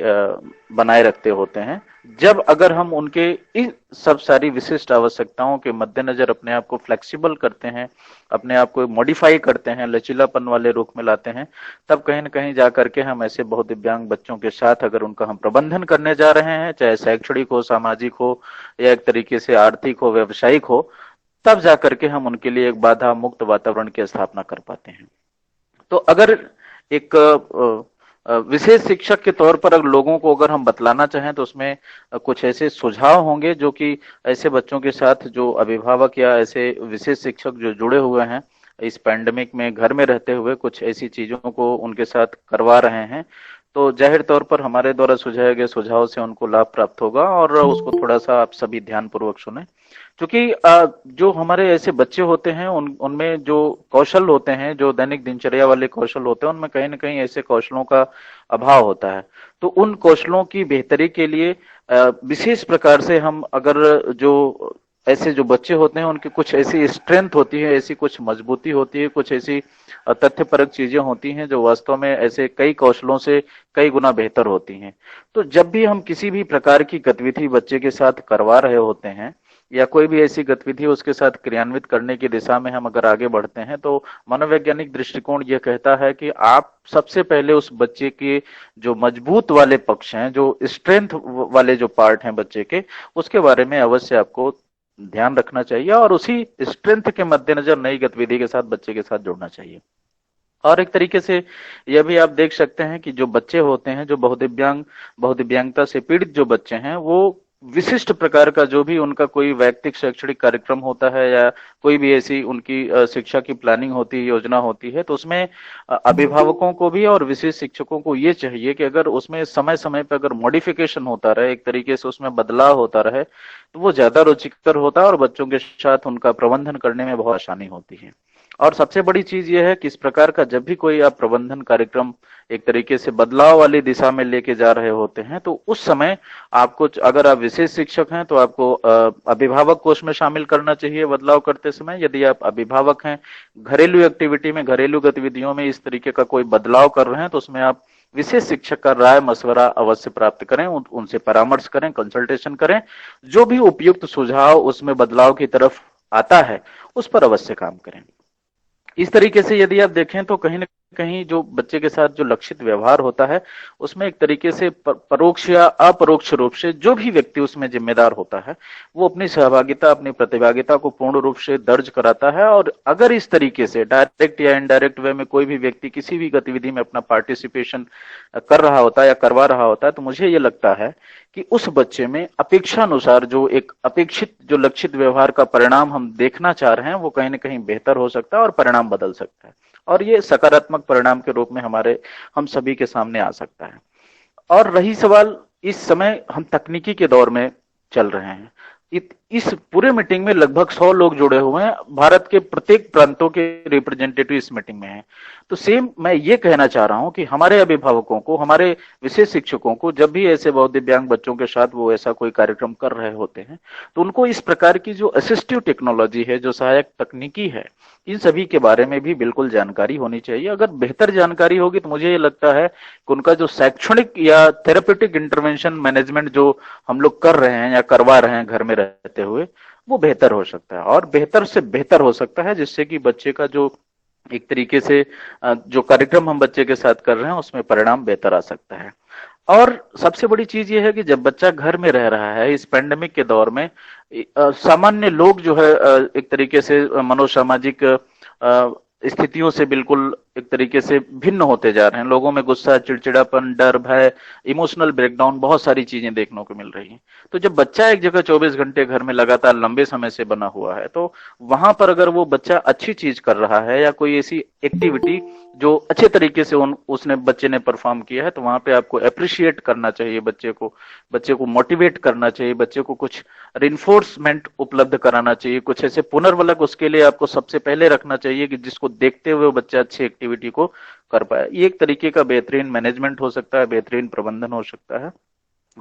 बनाए रखते होते हैं। जब अगर हम उनके इस सब सारी विशिष्ट आवश्यकताओं के मद्देनजर अपने आप को फ्लेक्सिबल करते हैं, अपने आप को मॉडिफाई करते हैं, लचीलापन वाले रूप में लाते हैं, तब कहीं न कहीं जा करके हम ऐसे बहुदिव्यांग बच्चों के साथ अगर उनका हम प्रबंधन करने जा रहे हैं, चाहे शैक्षणिक हो, सामाजिक हो या एक तरीके से आर्थिक हो, व्यवसायिक हो, तब जा करके हम उनके लिए एक बाधा मुक्त वातावरण की स्थापना कर पाते हैं। तो अगर एक विशेष शिक्षक के तौर पर अगर लोगों को अगर हम बतलाना चाहें तो उसमें कुछ ऐसे सुझाव होंगे जो कि ऐसे बच्चों के साथ जो अभिभावक या ऐसे विशेष शिक्षक जो जुड़े हुए हैं इस पैंडेमिक में घर में रहते हुए कुछ ऐसी चीजों को उनके साथ करवा रहे हैं, तो जाहिर तौर पर हमारे द्वारा सुझाए गए सुझाव से उनको लाभ प्राप्त होगा और उसको थोड़ा सा आप सभी ध्यान पूर्वक सुने। क्योंकि जो हमारे ऐसे बच्चे होते हैं उनमें जो कौशल होते हैं, जो दैनिक दिनचर्या वाले कौशल होते हैं, उनमें कहीं न कहीं ऐसे कौशलों का अभाव होता है। तो उन कौशलों की बेहतरी के लिए विशेष प्रकार से हम अगर जो ऐसे जो बच्चे होते हैं उनकी कुछ ऐसी स्ट्रेंथ होती है, ऐसी कुछ मजबूती होती है, कुछ ऐसी तथ्यपरक चीजें होती हैं जो वास्तव में ऐसे कई कौशलों से कई गुना बेहतर होती हैं। तो जब भी हम किसी भी प्रकार की गतिविधि बच्चे के साथ करवा रहे होते हैं या कोई भी ऐसी गतिविधि उसके साथ क्रियान्वित करने की दिशा में हम अगर आगे बढ़ते हैं, तो मनोवैज्ञानिक दृष्टिकोण यह कहता है कि आप सबसे पहले उस बच्चे के जो मजबूत वाले पक्ष हैं, जो स्ट्रेंथ वाले जो पार्ट हैं बच्चे के, उसके बारे में अवश्य आपको ध्यान रखना चाहिए और उसी स्ट्रेंथ के मद्देनजर नई गतिविधि के साथ बच्चे के साथ जुड़ना चाहिए। और एक तरीके से यह भी आप देख सकते हैं कि जो बच्चे होते हैं, जो बहुदिव्यांगता से पीड़ित जो बच्चे हैं, वो विशिष्ट प्रकार का जो भी उनका कोई वैयक्तिक शैक्षणिक कार्यक्रम होता है या कोई भी ऐसी उनकी शिक्षा की प्लानिंग होती है, योजना होती है, तो उसमें अभिभावकों को भी और विशेष शिक्षकों को ये चाहिए कि अगर उसमें समय समय पर अगर मॉडिफिकेशन होता रहे, एक तरीके से उसमें बदलाव होता रहे, तो वो ज्यादा रुचिकर होता है और बच्चों के साथ उनका प्रबंधन करने में बहुत आसानी होती है। और सबसे बड़ी चीज ये है कि इस प्रकार का जब भी कोई आप प्रबंधन कार्यक्रम एक तरीके से बदलाव वाली दिशा में लेके जा रहे होते हैं, तो उस समय आपको, अगर आप विशेष शिक्षक हैं तो आपको अभिभावक कोष में शामिल करना चाहिए बदलाव करते समय। यदि आप अभिभावक हैं, घरेलू एक्टिविटी में, घरेलू गतिविधियों में इस तरीके का कोई बदलाव कर रहे हैं, तो उसमें आप विशेष शिक्षक का राय मशवरा अवश्य प्राप्त करें, उनसे परामर्श करें, कंसल्टेशन करें। जो भी उपयुक्त सुझाव उसमें बदलाव की तरफ आता है उस पर अवश्य काम करें। इस तरीके से यदि आप देखें तो कहीं न कहीं जो बच्चे के साथ जो लक्षित व्यवहार होता है उसमें एक तरीके से परोक्ष या अपरोक्ष रूप से जो भी व्यक्ति उसमें जिम्मेदार होता है वो अपनी सहभागिता, अपनी प्रतिभागिता को पूर्ण रूप से दर्ज कराता है। और अगर इस तरीके से डायरेक्ट या इनडायरेक्ट वे में कोई भी व्यक्ति किसी भी गतिविधि में अपना पार्टिसिपेशन कर रहा होता है या करवा रहा होता है, तो मुझे ये लगता है कि उस बच्चे में अपेक्षानुसार जो एक अपेक्षित जो लक्षित व्यवहार का परिणाम हम देखना चाह रहे हैं वो कहीं न कहीं बेहतर हो सकता है और परिणाम बदल सकता है, और ये सकारात्मक परिणाम के रूप में हम सभी के सामने आ सकता है। और रही सवाल, इस समय हम तकनीकी के दौर में चल रहे हैं। इस पूरे मीटिंग में लगभग 100 लोग जुड़े हुए हैं, भारत के प्रत्येक प्रांतों के रिप्रेजेंटेटिव इस मीटिंग में हैं। तो सेम मैं ये कहना चाह रहा हूं कि हमारे अभिभावकों को, हमारे विशेष शिक्षकों को जब भी ऐसे बहुत दिव्यांग बच्चों के साथ वो ऐसा कोई कार्यक्रम कर रहे होते हैं तो उनको इस प्रकार की जो असिस्टिव टेक्नोलॉजी है, जो सहायक तकनीकी है, इन सभी के बारे में भी बिल्कुल जानकारी होनी चाहिए। अगर बेहतर जानकारी होगी तो मुझे ये लगता है कि उनका जो शैक्षणिक या थेरेपेटिक इंटरवेंशन मैनेजमेंट जो हम लोग कर रहे हैं या करवा रहे हैं घर में रहते हुए, वो बेहतर हो सकता है और बेहतर से बेहतर हो सकता है, जिससे कि बच्चे का जो एक तरीके से जो कार्यक्रम हम बच्चे के साथ कर रहे हैं उसमें परिणाम बेहतर आ सकता है। और सबसे बड़ी चीज ये है कि जब बच्चा घर में रह रहा है इस पेंडेमिक के दौर में, सामान्य लोग जो है एक तरीके से मनोसामाजिक स्थितियों से बिल्कुल एक तरीके से भिन्न होते जा रहे हैं। लोगों में गुस्सा, चिड़चिड़ापन, डर, भय, इमोशनल ब्रेकडाउन, बहुत सारी चीजें देखने को मिल रही हैं। तो जब बच्चा एक जगह 24 घंटे घर में लगातार लंबे समय से बना हुआ है, तो वहां पर अगर वो बच्चा अच्छी चीज कर रहा है या कोई ऐसी एक्टिविटी जो अच्छे तरीके से उसने बच्चे ने परफॉर्म किया है, तो वहां पे आपको अप्रिशिएट करना चाहिए बच्चे को मोटिवेट करना चाहिए, बच्चे को कुछ रिइंफोर्समेंट उपलब्ध कराना चाहिए, कुछ ऐसे पुनर्वलक उसके लिए आपको सबसे पहले रखना चाहिए कि जिसको देखते हुए वो बच्चा अच्छी एक्टिविटी को कर पाए। ये एक तरीके का बेहतरीन मैनेजमेंट हो सकता है, बेहतरीन प्रबंधन हो सकता है।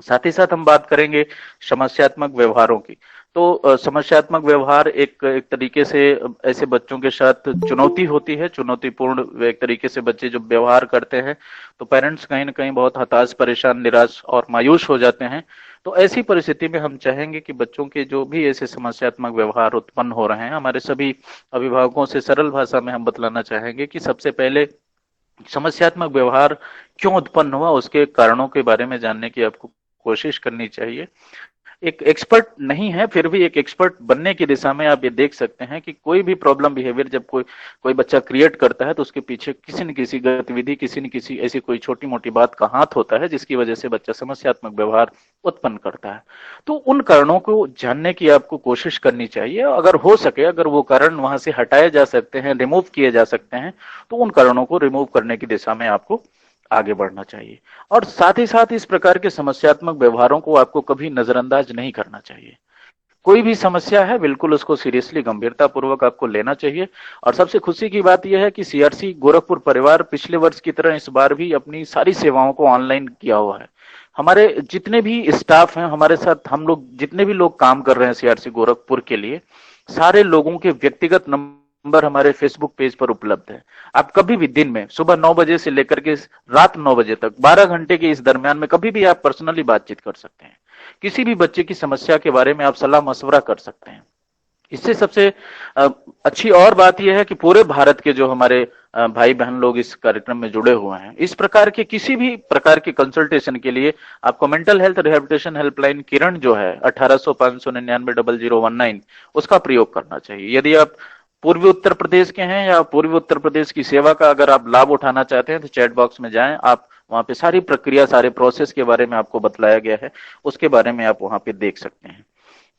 साथ ही साथ हम बात करेंगे समस्यात्मक व्यवहारों की। तो समस्यात्मक व्यवहार एक तरीके से ऐसे बच्चों के साथ चुनौती होती है, चुनौतीपूर्ण एक तरीके से बच्चे जब व्यवहार करते हैं तो पेरेंट्स कहीं ना कहीं बहुत हताश, परेशान, निराश और मायूस हो जाते हैं। तो ऐसी परिस्थिति में हम चाहेंगे कि बच्चों के जो भी ऐसे समस्यात्मक व्यवहार उत्पन्न हो रहे हैं, हमारे सभी अभिभावकों से सरल भाषा में हम बतलाना चाहेंगे कि सबसे पहले समस्यात्मक व्यवहार क्यों उत्पन्न हुआ, उसके कारणों के बारे में जानने की आपको कोशिश करनी चाहिए। एक एक्सपर्ट नहीं है, फिर भी एक एक्सपर्ट बनने की दिशा में आप ये देख सकते हैं कि कोई भी प्रॉब्लम बिहेवियर जब कोई बच्चा क्रिएट करता है तो उसके पीछे किसी न किसी गतिविधि, किसी न किसी ऐसी कोई छोटी मोटी बात का हाथ होता है जिसकी वजह से बच्चा समस्यात्मक व्यवहार उत्पन्न करता है। तो उन कारणों को जानने की आपको कोशिश करनी चाहिए। अगर हो सके, अगर वो कारण वहां से हटाए जा सकते हैं, रिमूव किए जा सकते हैं, तो उन कारणों को रिमूव करने की दिशा में आपको आगे बढ़ना चाहिए। और साथ ही साथ इस प्रकार के समस्यात्मक व्यवहारों को आपको कभी नजरअंदाज नहीं करना चाहिए। कोई भी समस्या है, बिल्कुल उसको सीरियसली, गंभीरता पूर्वक आपको लेना चाहिए। और सबसे खुशी की बात यह है कि सीआरसी गोरखपुर परिवार पिछले वर्ष की तरह इस बार भी अपनी सारी सेवाओं को ऑनलाइन किया हुआ है। हमारे जितने भी स्टाफ हैं, हमारे साथ हम लोग जितने भी लोग काम कर रहे हैं सीआरसी गोरखपुर के लिए, सारे लोगों के व्यक्तिगत नंबर हमारे फेसबुक पेज पर उपलब्ध है। आप कभी भी दिन में सुबह 9 बजे से लेकर के रात 9 बजे तक 12 घंटे के इस दरमियान में कभी भी आप पर्सनली बातचीत कर सकते हैं। किसी भी बच्चे की समस्या के बारे में आप सलाह मशवरा कर सकते हैं। इससे सबसे अच्छी और बात यह है कि पूरे भारत के जो हमारे भाई बहन लोग इस कार्यक्रम में जुड़े हुए हैं, इस प्रकार के किसी भी प्रकार के कंसल्टेशन के लिए आपको मेंटल हेल्थ रिहेबिलिटेशन हेल्पलाइन किरण जो है 1800-599-0019 उसका प्रयोग करना चाहिए। यदि आप पूर्वी उत्तर प्रदेश के हैं या पूर्वी उत्तर प्रदेश की सेवा का अगर आप लाभ उठाना चाहते हैं तो चैट बॉक्स में जाएं, आप वहां पे सारी प्रक्रिया, सारे प्रोसेस के बारे में आपको बतलाया गया है, उसके बारे में आप वहां पे देख सकते हैं।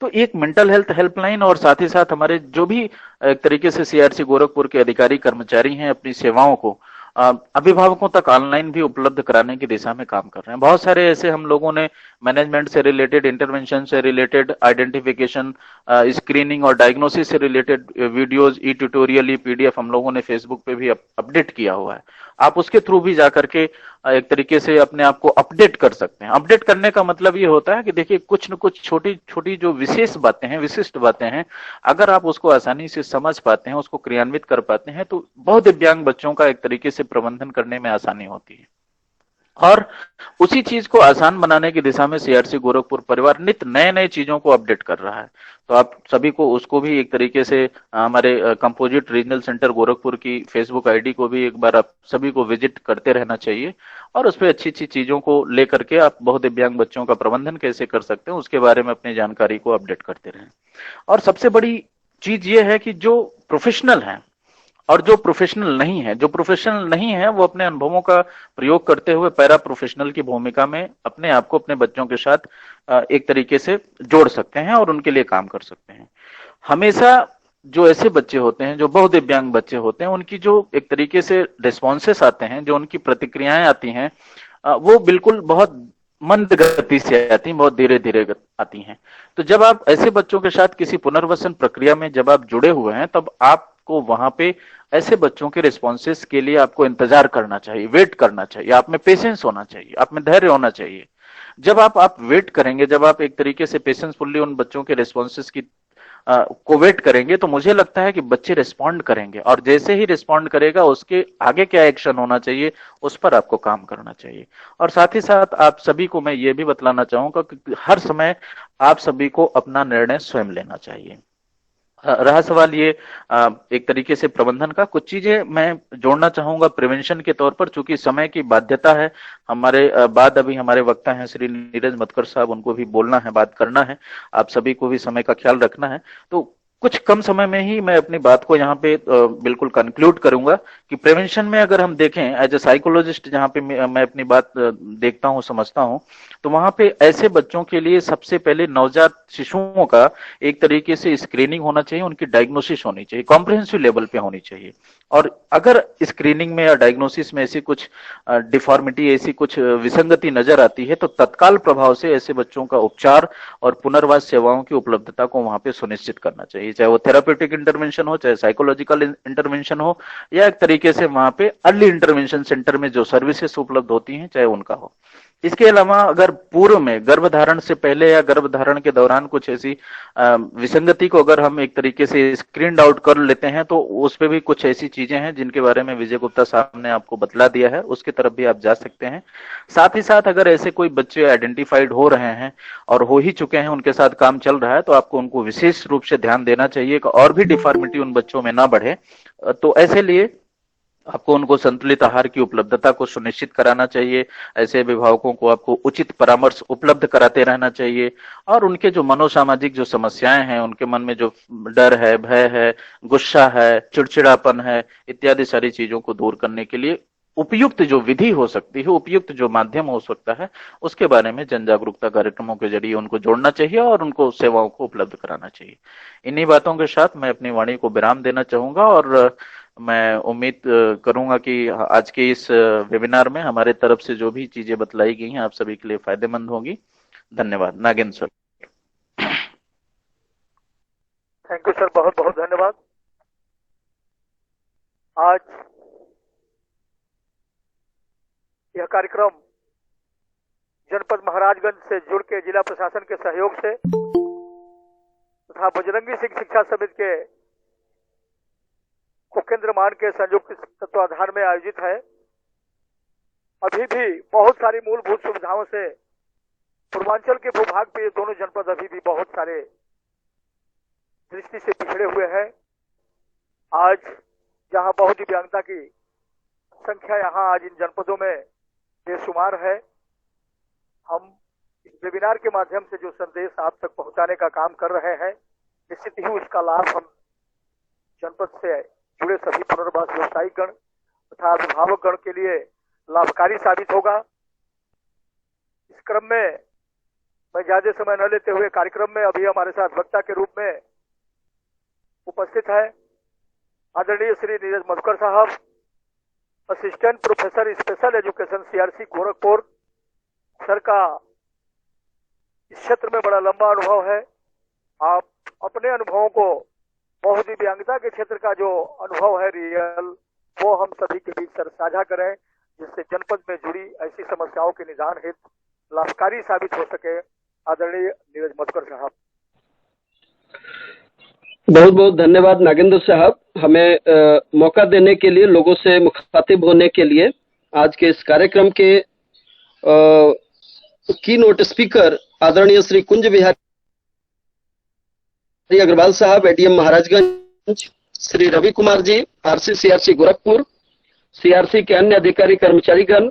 तो एक मेंटल हेल्थ हेल्पलाइन और साथ ही साथ हमारे जो भी एक तरीके से सीआरसी गोरखपुर के अधिकारी कर्मचारी हैं अपनी सेवाओं को अभिभावकों तक ऑनलाइन भी उपलब्ध कराने की दिशा में काम कर रहे हैं। बहुत सारे ऐसे हम लोगों ने मैनेजमेंट से रिलेटेड, इंटरवेंशन से रिलेटेड, आइडेंटिफिकेशन, स्क्रीनिंग और डायग्नोसिस से रिलेटेड वीडियोस, ई ट्यूटोरियल, ई पीडीएफ हम लोगों ने फेसबुक पे भी अपडेट किया हुआ है। आप उसके थ्रू भी जाकर के एक तरीके से अपने आप को अपडेट कर सकते हैं। अपडेट करने का मतलब ये होता है कि देखिए कुछ न कुछ छोटी छोटी जो विशेष बातें हैं, विशिष्ट बातें हैं, अगर आप उसको आसानी से समझ पाते हैं, उसको क्रियान्वित कर पाते हैं, तो बहुत दिव्यांग बच्चों का एक तरीके से प्रबंधन करने में आसानी होती है। और उसी चीज को आसान बनाने की दिशा में सीआरसी गोरखपुर परिवार नित्य नए नए चीजों को अपडेट कर रहा है। तो आप सभी को उसको भी एक तरीके से हमारे कंपोजिट रीजनल सेंटर गोरखपुर की फेसबुक आईडी को भी एक बार आप सभी को विजिट करते रहना चाहिए और उस पर अच्छी अच्छी चीजों को लेकर के आप बहुत दिव्यांग बच्चों का प्रबंधन कैसे कर सकते हैं उसके बारे में अपनी जानकारी को अपडेट करते रहें। और सबसे बड़ी चीज ये है कि जो प्रोफेशनल है और जो प्रोफेशनल नहीं है वो अपने अनुभवों का प्रयोग करते हुए पैरा प्रोफेशनल की भूमिका में अपने आप को अपने बच्चों के साथ एक तरीके से जोड़ सकते हैं और उनके लिए काम कर सकते हैं। हमेशा जो ऐसे बच्चे होते हैं, जो बहु दिव्यांग बच्चे होते हैं, उनकी जो एक तरीके से रिस्पॉन्सेस आते हैं, जो उनकी प्रतिक्रियाएं आती हैं, वो बिल्कुल बहुत मंद गति से आती हैं, बहुत धीरे धीरे आती हैं। तो जब आप ऐसे बच्चों के साथ किसी पुनर्वसन प्रक्रिया में जब आप जुड़े हुए हैं, तब आपको वहां पे ऐसे बच्चों के रिस्पॉन्सेस के लिए आपको इंतजार करना चाहिए, वेट करना चाहिए, आप में पेशेंस होना चाहिए, आप में धैर्य होना चाहिए। जब आप वेट करेंगे, जब आप एक तरीके से पेशेंसफुली उन बच्चों के रिस्पॉन्सेस की को वेट करेंगे, तो मुझे लगता है कि बच्चे रिस्पॉन्ड करेंगे और जैसे ही रिस्पॉन्ड करेगा उसके आगे क्या एक्शन होना चाहिए उस पर आपको काम करना चाहिए। और साथ ही साथ आप सभी को मैं ये भी बतलाना चाहूंगा कि हर समय आप सभी को अपना निर्णय स्वयं लेना चाहिए। रहा सवाल ये एक तरीके से प्रबंधन का, कुछ चीजें मैं जोड़ना चाहूंगा प्रिवेंशन के तौर पर, चूंकि समय की बाध्यता है। हमारे बाद अभी हमारे वक्ता हैं श्री नीरज मधुकर साहब, उनको भी बोलना है, बात करना है, आप सभी को भी समय का ख्याल रखना है। तो कुछ कम समय में ही मैं अपनी बात को यहाँ पे बिल्कुल कंक्लूड करूंगा कि प्रिवेंशन में अगर हम देखें एज ए साइकोलॉजिस्ट, जहाँ पे मैं अपनी बात देखता हूँ, समझता हूँ, तो वहां पे ऐसे बच्चों के लिए सबसे पहले नवजात शिशुओं का एक तरीके से स्क्रीनिंग होना चाहिए, उनकी डायग्नोसिस होनी चाहिए, कॉम्प्रिहेंसिव लेवल पे होनी चाहिए। और अगर स्क्रीनिंग में या डायग्नोसिस में ऐसी कुछ डिफॉर्मिटी, ऐसी कुछ विसंगति नजर आती है, तो तत्काल प्रभाव से ऐसे बच्चों का उपचार और पुनर्वास सेवाओं की उपलब्धता को वहां पे सुनिश्चित करना चाहिए, चाहे वो थेरापेटिक इंटरवेंशन हो, चाहे साइकोलॉजिकल इंटरवेंशन हो, या एक तरीके से वहां पे अर्ली इंटरवेंशन सेंटर में जो सर्विसेज उपलब्ध होती हैं चाहे उनका हो। इसके अलावा अगर पूर्व में गर्भधारण से पहले या गर्भधारण के दौरान कुछ ऐसी विसंगति को अगर हम एक तरीके से स्क्रीन आउट कर लेते हैं, तो उस पे भी कुछ ऐसी चीजें हैं जिनके बारे में विजय गुप्ता साहब ने आपको बतला दिया है, उसकी तरफ भी आप जा सकते हैं। साथ ही साथ अगर ऐसे कोई बच्चे आइडेंटिफाइड हो रहे हैं और हो ही चुके हैं, उनके साथ काम चल रहा है, तो आपको उनको विशेष रूप से ध्यान देना चाहिए कि और भी डिफॉर्मिटी उन बच्चों में ना बढ़े। तो ऐसे लिए आपको उनको संतुलित आहार की उपलब्धता को सुनिश्चित कराना चाहिए। ऐसे अभिभावकों को आपको उचित परामर्श उपलब्ध कराते रहना चाहिए और उनके जो मनोसामाजिक जो समस्याएं हैं, उनके मन में जो डर है, भय है, गुस्सा है, चिड़चिड़ापन है, इत्यादि सारी चीजों को दूर करने के लिए उपयुक्त जो विधि हो सकती है, उपयुक्त जो माध्यम हो सकता है, उसके बारे में जन जागरूकता कार्यक्रमों के जरिए उनको जोड़ना चाहिए और उनको सेवाओं को उपलब्ध कराना चाहिए। इन्हीं बातों के साथ मैं अपनी वाणी को विराम देना चाहूंगा और मैं उम्मीद करूंगा कि आज के इस वेबिनार में हमारे तरफ से जो भी चीजें बतलाई गई हैं आप सभी के लिए फायदेमंद होंगी। धन्यवाद। Nagendra sir. Thank you sir, बहुत बहुत धन्यवाद। आज यह कार्यक्रम जनपद महाराजगंज से जुड़ के जिला प्रशासन के सहयोग से तथा बजरंगी सिंह शिक्षा समिति के केंद्र मान के संयुक्त तत्वाधान में आयोजित है। अभी भी बहुत सारी मूलभूत सुविधाओं से पूर्वांचल के भूभाग पे ये दोनों जनपद अभी भी बहुत सारे दृष्टि से पिछड़े हुए हैं। आज जहां बहुत दिव्यांगता की संख्या यहाँ आज इन जनपदों में बेशुमार है, हम इस वेबिनार के माध्यम से जो संदेश आप तक पहुंचाने का काम कर रहे हैं, निश्चित ही उसका लाभ हम जनपद से जुड़े सभी पुनर्वास व्यवसायिक गण तथा अभिभावक गण के लिए लाभकारी साबित होगा। इस क्रम में मैं ज्यादा समय न लेते हुए कार्यक्रम में अभी हमारे साथ वक्ता के रूप में उपस्थित है आदरणीय श्री नीरज मधुकर साहब, assistant professor special education CRC Gorakhpur. Sir का इस क्षेत्र में बड़ा लंबा अनुभव है। आप अपने अनुभवों को बहुत दिव्यांगता के क्षेत्र का जो अनुभव है रियल, वो हम सभी के बीच सर साझा करें, जिससे जनपद में जुड़ी ऐसी समस्याओं के निदान हेतु लाभकारी साबित हो सके। आदरणीय नीरज मधुकर साहब। बहुत बहुत धन्यवाद नागेंद्र साहब, हमें मौका देने के लिए, लोगों से मुखातिब होने के लिए। आज के इस कार्यक्रम के की नोट स्पीकर आदरणीय श्री कुंज बिहारी अग्रवाल साहब, ADM Maharajganj, Shri Ravi Kumar ji, RC CRC Gorakhpur, CRC के अन्य अधिकारी कर्मचारीगण,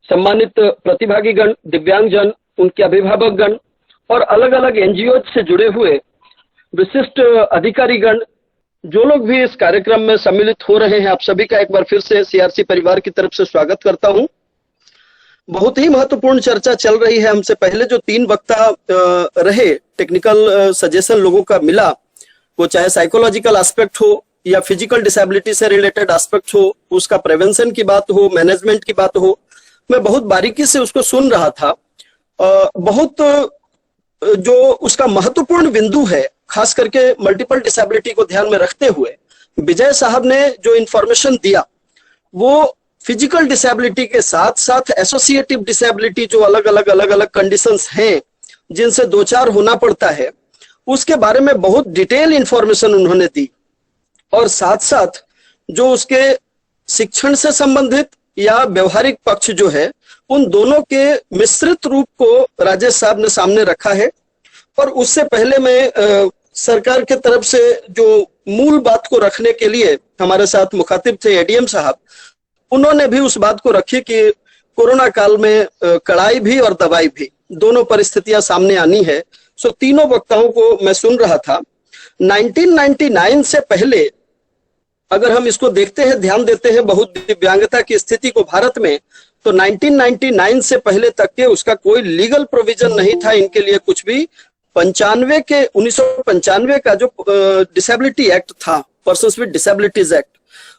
सम्मानित प्रतिभागीगण, दिव्यांगजन, उनके अभिभावकगण और अलग अलग एनजीओ से जुड़े हुए विशिष्ट अधिकारीगण, जो लोग भी इस कार्यक्रम में सम्मिलित हो रहे हैं, आप सभी का एक बार फिर से सीआरसी परिवार की तरफ से स्वागत करता हूं। बहुत ही महत्वपूर्ण चर्चा चल रही है। हमसे पहले जो 3 वक्ता रहे, टेक्निकल सजेशन लोगों का मिला, वो चाहे साइकोलॉजिकल एस्पेक्ट हो या फिजिकल डिसेबिलिटी से रिलेटेड एस्पेक्ट हो, उसका प्रिवेंशन की बात हो, मैनेजमेंट की बात हो, मैं बहुत बारीकी से उसको सुन रहा था। बहुत जो उसका महत्वपूर्ण बिंदु है, खास करके मल्टीपल डिसेबिलिटी को ध्यान में रखते हुए विजय साहब ने जो इंफॉर्मेशन दिया, वो फिजिकल डिसेबिलिटी के साथ साथ एसोसिएटिव डिसेबिलिटी, जो अलग अलग कंडीशंस हैं जिनसे 2-4 होना पड़ता है, उसके बारे में बहुत डिटेल इंफॉर्मेशन उन्होंने दी। और साथ साथ जो उसके शिक्षण से संबंधित या व्यवहारिक पक्ष जो है, उन दोनों के मिश्रित रूप को राजेश साहब ने सामने रखा है। और उससे पहले मैं सरकार के तरफ से जो मूल बात को रखने के लिए हमारे साथ मुखातिब थे एडीएम साहब, उन्होंने भी उस बात को रखी कि कोरोना काल में कड़ाई भी और दवाई भी, दोनों परिस्थितियां सामने आनी है। सो तीनों वक्ताओं को मैं सुन रहा था। 1999 से पहले अगर हम इसको देखते हैं, ध्यान देते हैं बहुत दिव्यांगता की स्थिति को भारत में, तो 1999 से पहले तक के उसका कोई लीगल प्रोविजन नहीं था इनके लिए कुछ भी। 1995 का जो डिसेबिलिटी एक्ट था, पर्सन्स विद डिसेबिलिटीज एक्ट,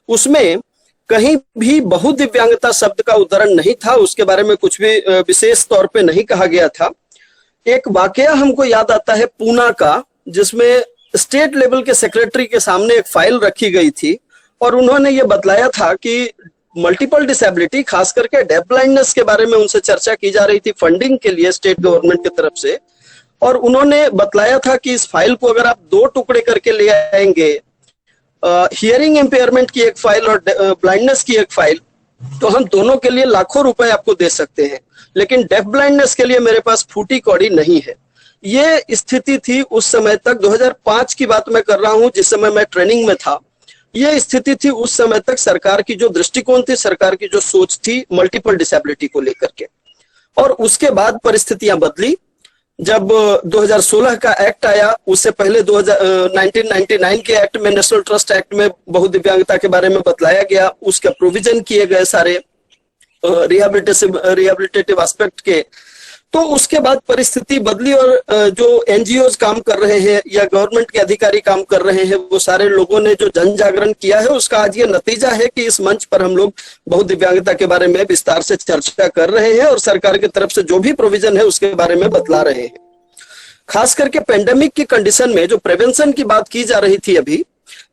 उसमें कहीं भी बहुदिव्यांगता शब्द का उदाहरण नहीं था, उसके बारे में कुछ भी विशेष तौर पे नहीं कहा गया था। एक वाकया हमको याद आता है पूना का, जिसमें स्टेट लेवल के सेक्रेटरी के सामने एक फाइल रखी गई थी और उन्होंने ये बतलाया था कि मल्टीपल डिसेबिलिटी, खास करके डेफ ब्लाइंडनेस के बारे में उनसे चर्चा की जा रही थी फंडिंग के लिए स्टेट गवर्नमेंट की तरफ से। और उन्होंने बतलाया था कि इस फाइल को अगर आप 2 टुकड़े करके ले आएंगे, हियरिंग इम्पेयरमेंट की एक फाइल और ब्लाइंडनेस की एक फाइल, तो हम दोनों के लिए लाखों रुपए आपको दे सकते हैं, लेकिन डेफ ब्लाइंडनेस के लिए मेरे पास फूटी कौड़ी नहीं है। ये स्थिति थी उस समय तक। 2005 की बात मैं कर रहा हूं, जिस समय मैं ट्रेनिंग में था। ये स्थिति थी उस समय तक, सरकार की जो दृष्टिकोण थी, सरकार की जो सोच थी मल्टीपल डिसेबिलिटी को लेकर के। और उसके बाद परिस्थितियां बदली। जब 2016 का एक्ट आया, उससे पहले 1999 के एक्ट में, नेशनल ट्रस्ट एक्ट में बहुदिव्यांगता के बारे में बतलाया गया, उसके प्रोविजन किए गए सारे रिहेबिलिटेटिव एस्पेक्ट के। तो उसके बाद परिस्थिति बदली और जो एनजीओज काम कर रहे हैं या गवर्नमेंट के अधिकारी काम कर रहे हैं, वो सारे लोगों ने जो जन जागरण किया है, उसका आज ये नतीजा है कि इस मंच पर हम लोग बहुदिव्यांगता के बारे में विस्तार से चर्चा कर रहे हैं और सरकार की तरफ से जो भी प्रोविजन है उसके बारे में बतला रहे हैं। खास करके पेंडेमिक की कंडीशन में जो प्रिवेंशन की बात की जा रही थी अभी,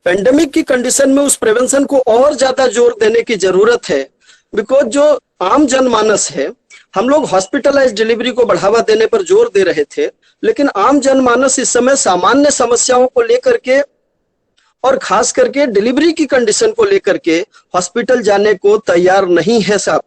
पेंडेमिक की कंडीशन में उस प्रिवेंशन को और ज्यादा जोर देने की जरूरत है। बिकॉज जो आम जनमानस है, हम लोग हॉस्पिटलाइज डिलीवरी को बढ़ावा देने पर जोर दे रहे थे, लेकिन आम जनमानस इस समय सामान्य समस्याओं को लेकर के और खास करके डिलीवरी की कंडीशन को लेकर के हॉस्पिटल जाने को तैयार नहीं है साहब।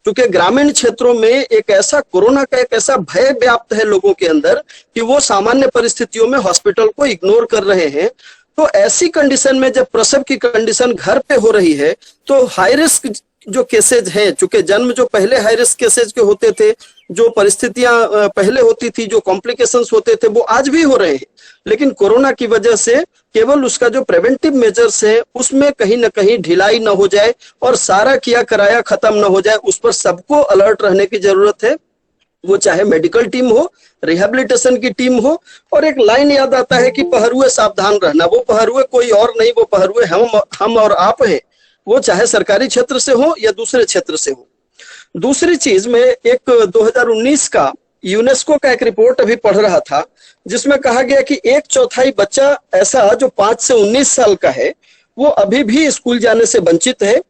क्योंकि ग्रामीण क्षेत्रों में एक ऐसा कोरोना का एक ऐसा भय व्याप्त है लोगों के अंदर कि वो सामान्य परिस्थितियों में हॉस्पिटल को इग्नोर कर रहे हैं। तो ऐसी कंडीशन में जब प्रसव की कंडीशन घर पे हो रही है, तो हाई रिस्क जो केसेज हैं, चूंकि जन्म जो पहले हाई रिस्क केसेज के होते थे, जो परिस्थितियां पहले होती थी, जो कॉम्प्लिकेशंस होते थे, वो आज भी हो रहे हैं। लेकिन कोरोना की वजह से केवल उसका जो प्रिवेंटिव मेजर्स है उसमें कहीं ना कहीं ढिलाई न हो जाए और सारा किया कराया खत्म न हो जाए, उस पर सबको अलर्ट रहने की जरूरत है। वो चाहे मेडिकल टीम हो, रिहेबिलिटेशन की टीम हो, और एक लाइन याद आता है कि पहरुए सावधान रहना। वो पहरुए कोई और नहीं, वो पहरुए हम और आप हैं, वो चाहे सरकारी क्षेत्र से हो या दूसरे क्षेत्र से हो। दूसरी चीज, मैं एक 2019 का यूनेस्को का एक रिपोर्ट अभी पढ़ रहा था, जिसमें कहा गया कि 1/4 बच्चा ऐसा जो 5 से 19 साल का है वो अभी भी स्कूल जाने से वंचित है,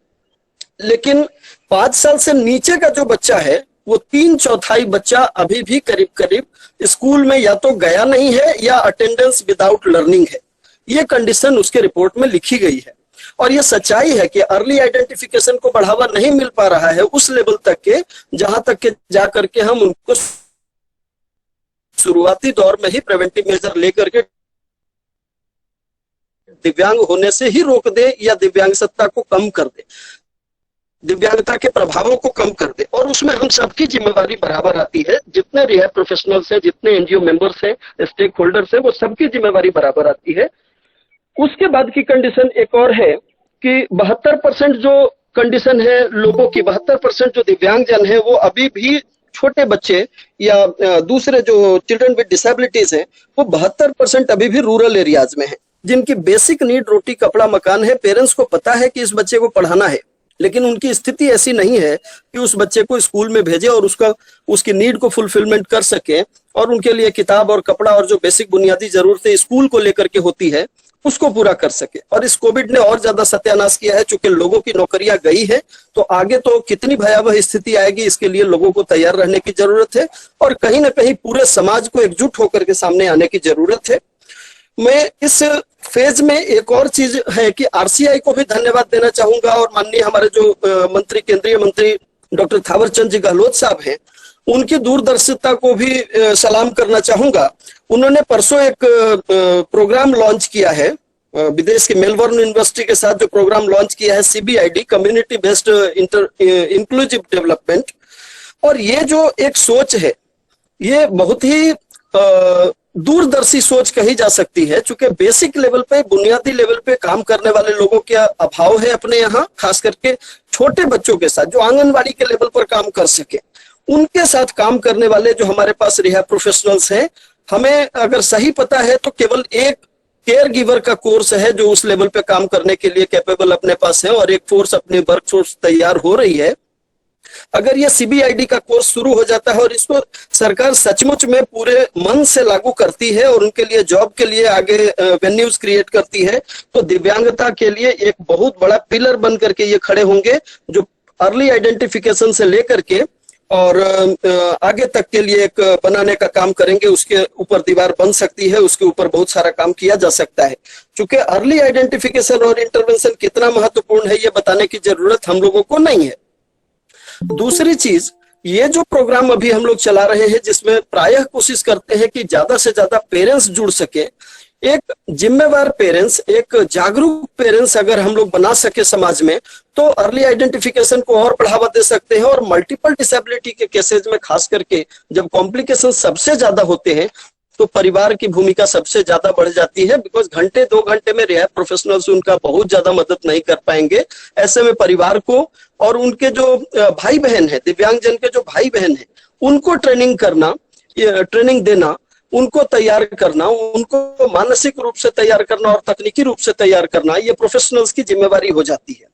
लेकिन 5 साल से नीचे का जो बच्चा है वो 3/4 बच्चा अभी भी करीब करीब स्कूल में या तो गया नहीं है या अटेंडेंस विदाउट लर्निंग है। ये कंडीशन उसके रिपोर्ट में लिखी गई है। और ये सच्चाई है कि अर्ली आइडेंटिफिकेशन को बढ़ावा नहीं मिल पा रहा है उस लेवल तक के जहां तक के जाकर के हम उनको शुरुआती दौर में ही प्रिवेंटिव मेजर लेकर के दिव्यांग होने से ही रोक दे या दिव्यांगता को कम कर दे, दिव्यांगता के प्रभावों को कम कर दे। और उसमें हम सबकी जिम्मेवारी बराबर आती है, जितने रिहैब प्रोफेशनल्स हैं, जितने एनजीओ मेंबर्स हैं, स्टेक होल्डर्स हैं, वो सबकी जिम्मेवारी बराबर आती है। उसके बाद की कंडीशन एक और है कि 72% जो कंडीशन है लोगों की, 72% जो दिव्यांगजन है वो अभी भी छोटे बच्चे या दूसरे जो चिल्ड्रन विद डिसेबिलिटीज हैं वो 72% अभी भी रूरल एरियाज में है, जिनकी बेसिक नीड रोटी कपड़ा मकान है। पेरेंट्स को पता है कि इस बच्चे को पढ़ाना है, लेकिन उनकी स्थिति ऐसी नहीं है कि उस बच्चे को स्कूल में भेजे और उसकी नीड को फुलफिलमेंट कर सके, और उनके लिए किताब और कपड़ा और जो बेसिक बुनियादी जरूरतें स्कूल को लेकर के होती है उसको पूरा कर सके। और इस कोविड ने और ज्यादा सत्यानाश किया है, चूंकि लोगों की नौकरियां गई है, तो आगे तो कितनी भयावह स्थिति आएगी इसके लिए लोगों को तैयार रहने की जरूरत है, और कहीं ना कहीं पूरे समाज को एकजुट होकर के सामने आने की जरूरत है। मैं इस फेज में एक और चीज है कि आरसीआई को भी धन्यवाद देना चाहूंगा, और माननीय हमारे जो केंद्रीय मंत्री डॉक्टर थावरचंद जी गहलोत साहब हैं, उनकी दूरदर्शिता को भी सलाम करना चाहूंगा। उन्होंने परसों एक प्रोग्राम लॉन्च किया है, विदेश के मेलबर्न यूनिवर्सिटी के साथ जो प्रोग्राम लॉन्च किया है, CBID, community based inclusive development. और ये जो एक सोच है ये बहुत ही दूरदर्शी सोच कही जा सकती है, चूंकि बेसिक लेवल पे, बुनियादी लेवल पे काम करने वाले लोगों का अभाव है अपने यहाँ, खास करके छोटे बच्चों के साथ जो आंगनबाड़ी के लेवल पर काम कर सके, उनके साथ काम करने वाले जो हमारे पास रिहैब प्रोफेशनल्स हैं, हमें अगर सही पता है तो केवल एक केयर गिवर का कोर्स है जो उस लेवल पे काम करने के लिए कैपेबल अपने पास है, और एक फोर्स, अपनी वर्क फोर्स तैयार हो रही है। अगर ये CBID का कोर्स शुरू हो जाता है और इसको सरकार सचमुच में पूरे मन से लागू करती है और उनके लिए जॉब के लिए आगे वेन्यूज क्रिएट करती है, तो दिव्यांगता के लिए एक बहुत बड़ा पिलर बन करके ये खड़े होंगे, जो अर्ली आइडेंटिफिकेशन से लेकर के और आगे तक के लिए एक बनाने का काम करेंगे। उसके ऊपर दीवार बन सकती है, उसके ऊपर बहुत सारा काम किया जा सकता है। क्योंकि अर्ली आइडेंटिफिकेशन और इंटरवेंशन कितना महत्वपूर्ण है ये बताने की जरूरत हम लोगों को नहीं है। दूसरी चीज, ये जो प्रोग्राम अभी हम लोग चला रहे हैं, जिसमें प्रायः कोशिश करते हैं कि ज्यादा से ज्यादा पेरेंट्स जुड़ सके, एक जिम्मेवार पेरेंट्स, एक जागरूक पेरेंट्स अगर हम लोग बना सके समाज में, तो अर्ली आइडेंटिफिकेशन को और बढ़ावा दे सकते हैं। और मल्टीपल डिसेबिलिटी के केसेज में खास करके जब कॉम्प्लिकेशन सबसे ज्यादा होते हैं तो परिवार की भूमिका सबसे ज्यादा बढ़ जाती है, बिकॉज घंटे 2 घंटे में रिहैब प्रोफेशनल्स उनका बहुत ज्यादा मदद नहीं कर पाएंगे। ऐसे में परिवार को और उनके जो भाई बहन है, दिव्यांगजन के जो भाई बहन है, उनको ट्रेनिंग देना, उनको तैयार करना, उनको मानसिक रूप से तैयार करना और तकनीकी रूप से तैयार करना, ये प्रोफेशनल्स की जिम्मेवारी हो जाती है।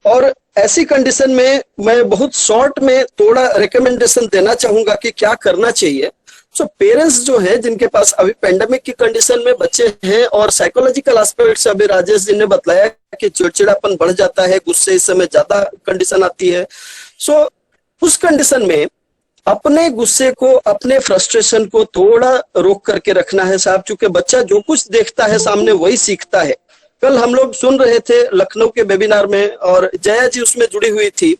और ऐसी कंडीशन में मैं बहुत शॉर्ट में थोड़ा रिकमेंडेशन देना चाहूंगा कि क्या करना चाहिए। सो पेरेंट्स जो है, जिनके पास अभी पेंडेमिक की कंडीशन में बच्चे हैं और साइकोलॉजिकल एस्पेक्ट्स अभी राजेश जी ने बताया कि चिड़चिड़ापन बढ़ जाता है, गुस्से इस समय ज्यादा कंडीशन आती है। सो उस कंडीशन में अपने गुस्से को, अपने फ्रस्ट्रेशन को थोड़ा रोक करके रखना है साहब, चूंकि बच्चा जो कुछ देखता है सामने वही सीखता है। कल हम लोग सुन रहे थे लखनऊ के वेबिनार में, और जया जी उसमें जुड़ी हुई थी,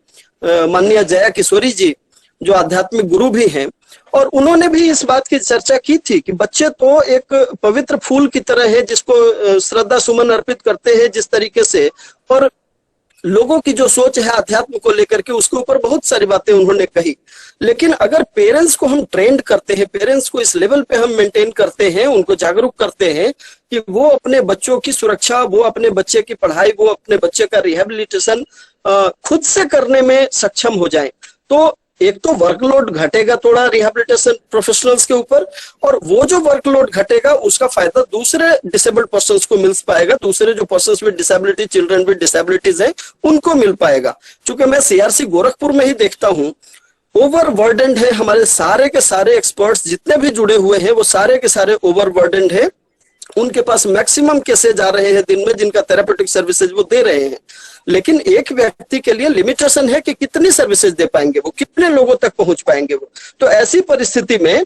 माननीय जया किशोरी जी, जो आध्यात्मिक गुरु भी हैं, और उन्होंने भी इस बात की चर्चा की थी कि बच्चे तो एक पवित्र फूल की तरह है, जिसको श्रद्धा सुमन अर्पित करते हैं जिस तरीके से, और लोगों की जो सोच है अध्यात्म को लेकर के, उसके ऊपर बहुत सारी बातें उन्होंने कही। लेकिन अगर पेरेंट्स को हम ट्रेंड करते हैं, पेरेंट्स को इस लेवल पे हम मेंटेन करते हैं, उनको जागरूक करते हैं कि वो अपने बच्चों की सुरक्षा, वो अपने बच्चे की पढ़ाई, वो अपने बच्चे का रिहेबिलिटेशन खुद से करने में सक्षम हो जाए, तो एक तो वर्कलोड घटेगा थोड़ा रिहैबिलिटेशन प्रोफेशनल्स के ऊपर, और वो जो वर्कलोड घटेगा उसका फायदा दूसरे डिसेबल्ड पर्सन्स को मिल पाएगा, दूसरे जो persons with disability, children with disabilities है, उनको मिल पाएगा। क्योंकि मैं सीआरसी गोरखपुर में ही देखता हूँ ओवरबर्डन्ड है, हमारे सारे के सारे एक्सपर्ट्स जितने भी जुड़े हुए हैं वो सारे के सारे ओवरबर्डन्ड है। उनके पास मैक्सिमम केसेज आ रहे हैं दिन में जिनका थेरापेटिक सर्विसेज वो दे रहे हैं, लेकिन एक व्यक्ति के लिए लिमिटेशन है कि कितनी सर्विसेज दे पाएंगे वो, कितने लोगों तक पहुंच पाएंगे वो। तो ऐसी परिस्थिति में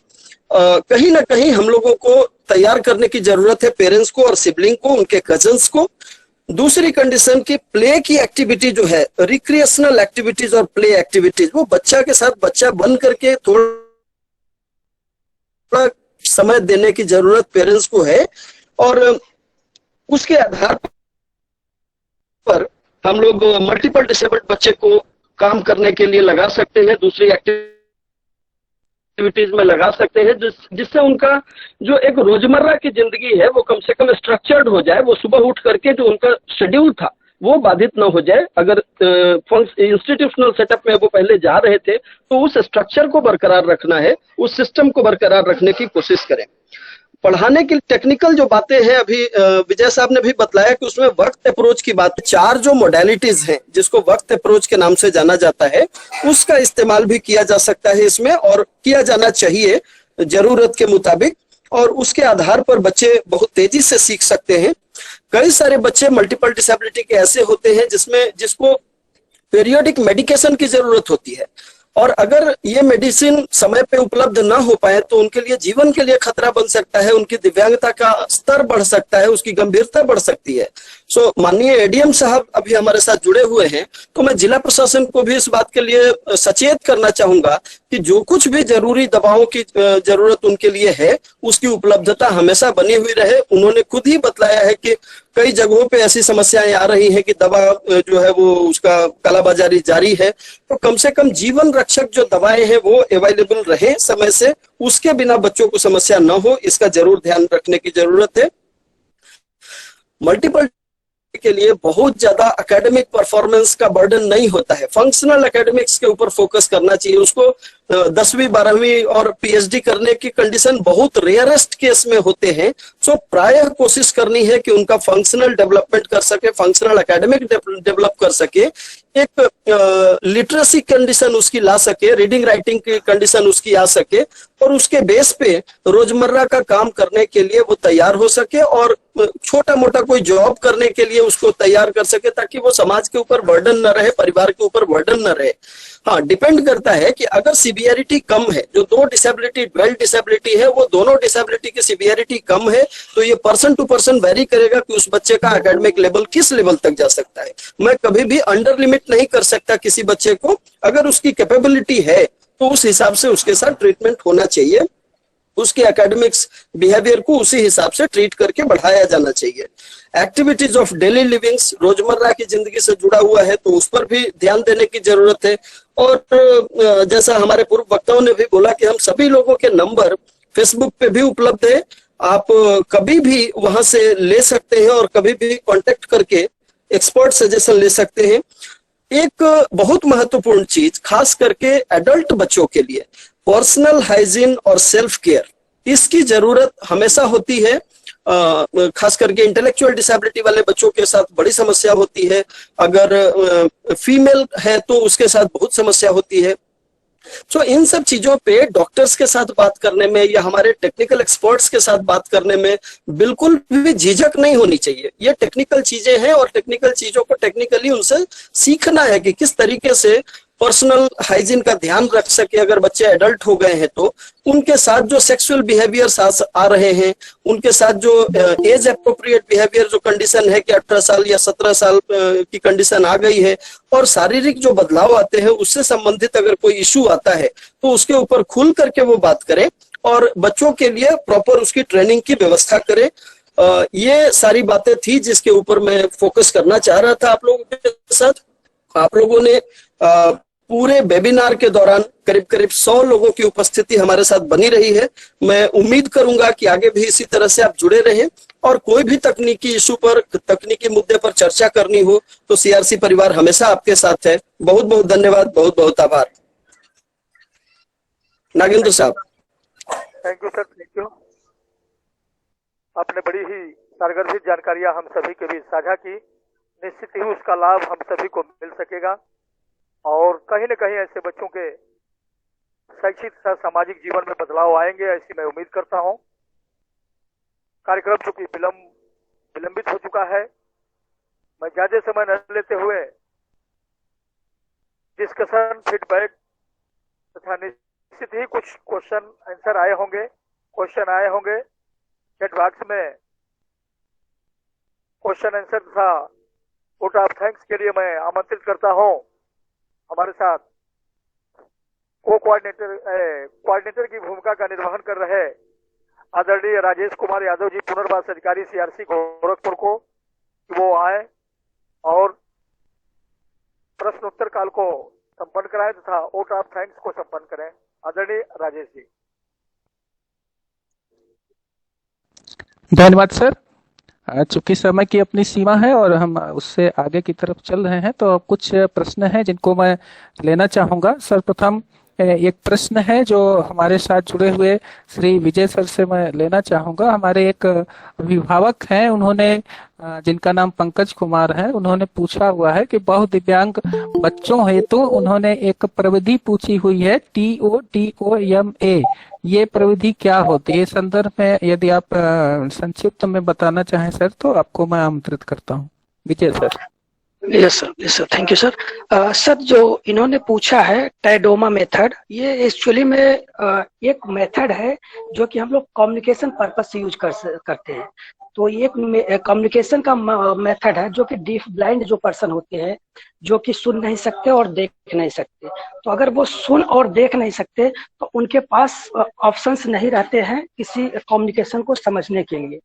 कहीं ना कहीं हम लोगों को तैयार करने की जरूरत है, पेरेंट्स को और सिबलिंग को, उनके कजन्स को। दूसरी कंडीशन की प्ले की एक्टिविटी जो है, रिक्रिएशनल एक्टिविटीज और प्ले एक्टिविटीज, वो बच्चा के साथ बच्चा बन करके थोड़ा समय देने की जरूरत पेरेंट्स को है, और उसके आधार पर हम लोग मल्टीपल डिसेबल्ड बच्चे को काम करने के लिए लगा सकते हैं, दूसरी एक्टिविटीज में लगा सकते हैं, जिससे उनका जो एक रोजमर्रा की जिंदगी है वो कम से कम स्ट्रक्चर्ड हो जाए। वो सुबह उठ करके जो उनका शेड्यूल था वो बाधित ना हो जाए। अगर इंस्टीट्यूशनल सेटअप में वो पहले जा रहे थे तो उस स्ट्रक्चर को बरकरार रखना है, उस सिस्टम को बरकरार रखने की कोशिश करें। पढ़ाने की टेक्निकल जो बातें हैं, अभी विजय साहब ने भी बतलाया कि उसमें वर्क अप्रोच की बात, 4 जो मोडेलिटीज हैं जिसको वर्क अप्रोच के नाम से जाना जाता है, उसका इस्तेमाल भी किया जा सकता है इसमें, और किया जाना चाहिए जरूरत के मुताबिक, और उसके आधार पर बच्चे बहुत तेजी से सीख सकते हैं। कई सारे बच्चे मल्टीपल डिसेबिलिटी के ऐसे होते हैं जिसको पीरियोडिक मेडिकेशन की जरूरत होती है, और अगर ये मेडिसिन समय पे उपलब्ध ना हो पाए तो उनके लिए जीवन के लिए खतरा बन सकता है, उनकी दिव्यांगता का स्तर बढ़ सकता है, उसकी गंभीरता बढ़ सकती है। सो माननीय एडीएम साहब अभी हमारे साथ जुड़े हुए हैं, तो मैं जिला प्रशासन को भी इस बात के लिए सचेत करना चाहूंगा कि जो कुछ भी जरूरी दवाओं की जरूरत उनके लिए है उसकी उपलब्धता हमेशा बनी हुई रहे। उन्होंने खुद ही बतलाया है कि कई जगहों पे ऐसी समस्याएं आ रही हैं कि दवा जो है वो उसका कालाबाजारी जारी है, तो कम से कम जीवन रक्षक जो दवाएं हैं वो अवेलेबल रहे समय से, उसके बिना बच्चों को समस्या न हो, इसका जरूर ध्यान रखने की जरूरत है। मल्टीपल के लिए बहुत ज्यादा एकेडमिक परफॉर्मेंस का बर्डन नहीं होता है, फंक्शनल एकेडमिक्स के ऊपर फोकस करना चाहिए। उसको 10वीं 12वीं और पीएचडी करने की कंडीशन बहुत रेयरेस्ट केस में होते हैं। सो प्रायः कोशिश करनी है कि उनका फंक्शनल डेवलपमेंट कर सके, फंक्शनल एकेडमिक डेवलप कर सके, एक लिटरेसी कंडीशन उसकी ला सके, रीडिंग राइटिंग की कंडीशन उसकी आ सके, और उसके बेस पे रोजमर्रा का काम करने के लिए वो तैयार हो सके, और छोटा मोटा कोई जॉब करने के लिए उसको तैयार कर सके, ताकि वो समाज के ऊपर बर्डन न रहे, परिवार के ऊपर बर्डन न रहे। हाँ, डिपेंड करता है कि अगर सीवियरिटी कम है, जो 2 डिसेबिलिटी ड्वेल डिसेबिलिटी है वो दोनों डिसेबिलिटी की सीवियरिटी कम है, तो ये पर्सन टू पर्सन वेरी करेगा कि उस बच्चे का एकेडमिक लेवल किस लेवल तक जा सकता है। मैं कभी भी अंडर लिमिट नहीं कर सकता किसी बच्चे को, अगर उसकी कैपेबिलिटी है तो उस हिसाब से उसके साथ ट्रीटमेंट होना चाहिए, उसके एकेडमिक्स बिहेवियर को उसी हिसाब से ट्रीट करके बढ़ाया जाना चाहिए। एक्टिविटीज ऑफ डेली लिविंग्स, रोजमर्रा की जिंदगी से जुड़ा हुआ है तो उस पर भी ध्यान देने की जरूरत है। और जैसा हमारे पूर्व वक्ताओं ने भी बोला कि हम सभी लोगों के नंबर फेसबुक पे भी उपलब्ध है, आप कभी भी वहां से ले सकते हैं और कभी भी कांटेक्ट करके एक्सपर्ट सजेशन ले सकते हैं। एक बहुत महत्वपूर्ण चीज खास करके एडल्ट बच्चों के लिए पर्सनल हाइजीन और सेल्फ केयर, इसकी जरूरत हमेशा होती है। खास करके इंटेलेक्चुअल डिसेबिलिटी वाले बच्चों के साथ बड़ी समस्या होती है, अगर फीमेल है तो उसके साथ बहुत समस्या होती है। सो इन सब चीजों पे डॉक्टर्स के साथ बात करने में या हमारे टेक्निकल एक्सपर्ट्स के साथ बात करने में बिल्कुल भी झिझक नहीं होनी चाहिए। ये टेक्निकल चीजें हैं और टेक्निकल चीजों को टेक्निकली उनसे सीखना है कि किस तरीके से पर्सनल हाइजीन का ध्यान रख सके। अगर बच्चे एडल्ट हो गए हैं तो उनके साथ जो सेक्सुअल बिहेवियर्स आ रहे हैं, उनके साथ जो एज अप्रोप्रिएट बिहेवियर जो कंडीशन है कि 18 साल या 17 साल की कंडीशन आ गई है और शारीरिक जो बदलाव आते हैं उससे संबंधित अगर कोई इश्यू आता है तो उसके ऊपर खुल करके वो बात करें और बच्चों के लिए प्रॉपर उसकी ट्रेनिंग की व्यवस्था करें। ये सारी बातें थी जिसके ऊपर मैं फोकस करना चाह रहा था आप लोगों के साथ। आप लोगों ने पूरे वेबिनार के दौरान करीब करीब 100 लोगों की उपस्थिति हमारे साथ बनी रही है। मैं उम्मीद करूंगा कि आगे भी इसी तरह से आप जुड़े रहें और कोई भी तकनीकी इशू पर, तकनीकी मुद्दे पर चर्चा करनी हो तो सीआरसी परिवार हमेशा आपके साथ है। बहुत बहुत धन्यवाद, बहुत बहुत आभार। नागेंद्र साहब। Thank you sir, thank you. आपने बड़ी ही सारगर्भित जानकारियां हम सभी के बीच साझा की। निश्चित ही उसका लाभ हम सभी को मिल सकेगा और कहीं न कहीं ऐसे बच्चों के शैक्षिक तथा सामाजिक जीवन में बदलाव आएंगे, ऐसी मैं उम्मीद करता हूं। कार्यक्रम चूंकि विलंबित हो चुका है, मैं ज्यादा समय न लेते हुए डिस्कशन, फीडबैक तथा निश्चित ही कुछ क्वेश्चन आंसर आए होंगे चैट बॉक्स में। क्वेश्चन आंसर तथा वोट ऑफ थैंक्स के लिए मैं आमंत्रित करता हूं हमारे साथ कोऑर्डिनेटर की भूमिका का निर्वहन कर रहे आदरणीय राजेश कुमार यादव जी, पुनर्वास अधिकारी सीआरसी गोरखपुर को, कि वो आए और प्रश्नोत्तर काल को संपन्न कराएं तथा वोट ऑफ थैंक्स को संपन्न करें। आदरणीय राजेश जी। धन्यवाद सर। चूंकि समय की अपनी सीमा है और हम उससे आगे की तरफ चल रहे हैं, तो कुछ प्रश्न हैं जिनको मैं लेना चाहूंगा। सर्वप्रथम एक प्रश्न है जो हमारे साथ जुड़े हुए श्री विजय सर से मैं लेना चाहूंगा। हमारे एक अभिभावक हैं, उन्होंने जिनका नाम पंकज कुमार है, उन्होंने पूछा हुआ है कि बहुदिव्यांग बच्चों हेतु उन्होंने एक प्रविधि पूछी हुई है TOTOMA। ये प्रविधि क्या होती है? इस संदर्भ में यदि आप संक्षिप्त में बताना चाहें सर, तो आपको मैं आमंत्रित करता हूँ। Vijay sir. Yes sir, thank you sir. Sir, जो इन्होंने पूछा है टाइडोमा मेथड, ये एक्चुअली में एक मेथड है जो कि हम लोग कम्युनिकेशन पर्पज से यूज करते हैं। तो ये एक कम्युनिकेशन का मेथड है जो कि डीफ ब्लाइंड जो पर्सन होते हैं, जो कि सुन नहीं सकते और देख नहीं सकते, तो अगर वो सुन और देख नहीं सकते तो उनके पास ऑप्शंस नहीं रहते हैं किसी कम्युनिकेशन को समझने के लिए।